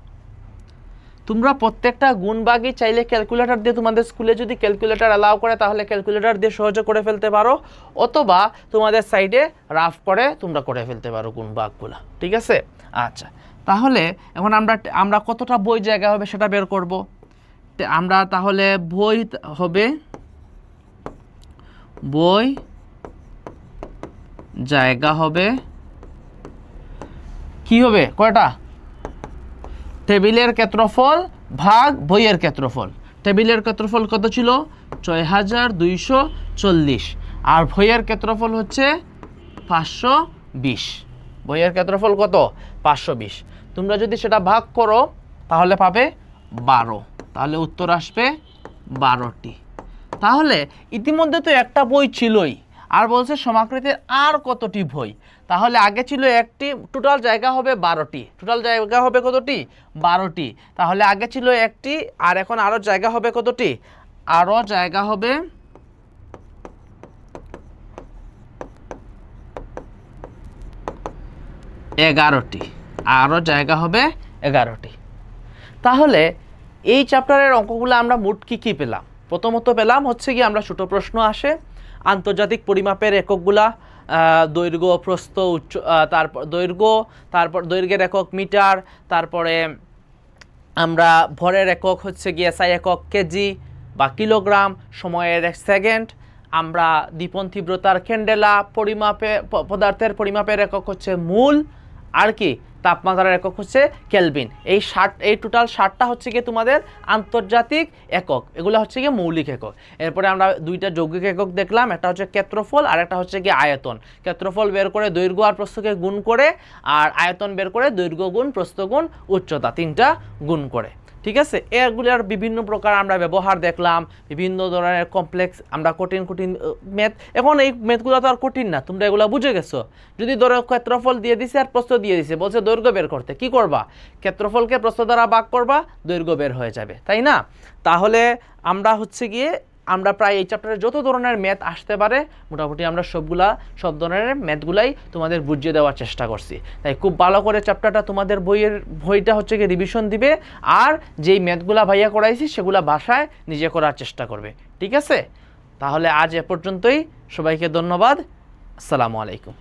S1: তোমরা প্রত্যেকটা গুণভাগই চাইলে ক্যালকুলেটর দিয়ে, তোমাদের স্কুলে যদি ক্যালকুলেটর অ্যালাউ করে তাহলে ক্যালকুলেটর দিয়ে সহজে করে ফেলতে পারো, অথবা তোমাদের সাইডে রাফ করে তোমরা করে ফেলতে পারো গুণভাগগুলো। ঠিক আছে, আচ্ছা, তাহলে এখন আমরা কতটা বই জায়গা হবে সেটা বের করব। আমরা তাহলে বই হবে, বই জায়গা হবে কি হবে, কয়টা, টেবিলের ক্ষেত্রফল ভাগ বইয়ের ক্ষেত্রফল। টেবিলের ক্ষেত্রফল কত ছিল, 6240, আর বইয়ের ক্ষেত্রফল হচ্ছে 520। বইয়ের ক্ষেত্রফল কত, 520। তোমরা যদি সেটা ভাগ করো তাহলে পাবে 12, তাহলে উত্তর আসবে 12টি। তাহলে ইতিমধ্যে তো একটা বই ছিলই, আর বলছে সমাকৃতির আর কতটি বই। তাহলে আগে ছিল একটি, টোটাল জায়গা হবে 12টি। টোটাল জায়গা হবে কতটি, 12টি। তাহলে আগে ছিল একটি, আর এখন আরও জায়গা হবে কতটি, আরও জায়গা হবে 11টি, আরও জায়গা হবে 11টি। তাহলে এই চ্যাপ্টারের অঙ্কগুলো আমরা মোট কী পেলাম, প্রথমত পেলাম হচ্ছে কি, আমরা ছোট প্রশ্ন আসে, আন্তর্জাতিক পরিমাপের এককগুলা, দৈর্ঘ্য, প্রস্থ, উচ্চ, তারপর দৈর্ঘ্য, তারপর দৈর্ঘ্যের একক মিটার, তারপরে আমরা ভরের একক হচ্ছে গিয়ে SI একক কেজি বা কিলোগ্রাম, সময়ের সেকেন্ড, আমরা দীপন তীব্রতার ক্যান্ডেলা, পদার্থের পরিমাপের একক হচ্ছে মূল, আর কি তাপমাত্রার একক হচ্ছে কেলভিন। এই টোটাল 60টা হচ্ছে গিয়ে তোমাদের আন্তর্জাতিক একক, এগুলো হচ্ছে গিয়ে মৌলিক একক। এরপরে আমরা দুইটা যৌগিক একক দেখলাম, একটা হচ্ছে ক্ষেত্রফল আর একটা হচ্ছে গিয়ে আয়তন। ক্ষেত্রফল বের করে দৈর্ঘ্য আর প্রস্থকে গুণ করে, আর আয়তন বের করে দৈর্ঘ্য গুণ প্রস্থ গুণ উচ্চতা, 3টা গুণ করে। ঠিক আছে, এগুলোর বিভিন্ন প্রকার আমরা ব্যবহার দেখলাম, বিভিন্ন ধরনের কমপ্লেক্স, আমরা কঠিন ম্যাথ। এখন এই ম্যাথগুলো তো আর কঠিন না, তোমরা এগুলো বুঝে গেছো। যদি ধরো ক্ষেত্রফল দিয়ে দিছে আর প্রস্থ দিয়ে দিছে, বলছে দৈর্ঘ্য বের করতে, কি করবা, ক্ষেত্রফলকে প্রস্থ দ্বারা ভাগ করবা, দৈর্ঘ্য বের হয়ে যাবে, তাই না? তাহলে আমরা হচ্ছে গিয়ে প্রায় এই চ্যাপ্টারে যত ধরনের ম্যাথ আসতে পারে মোটামুটি আমরা সব ধরনের ম্যাথগুলাই তোমাদের বুঝিয়ে দেওয়ার চেষ্টা করছি। তাই খুব ভালো করে চ্যাপ্টারটা তোমাদের বইটা হচ্ছে গিয়ে রিভিশন দিবে, আর যেই ম্যাথগুলা ভাইয়া করাইছি সেগুলা বাসায় নিজে করার চেষ্টা করবে। ঠিক আছে, তাহলে আজ এ পর্যন্তই, সবাইকে ধন্যবাদ, আসসালামু আলাইকুম।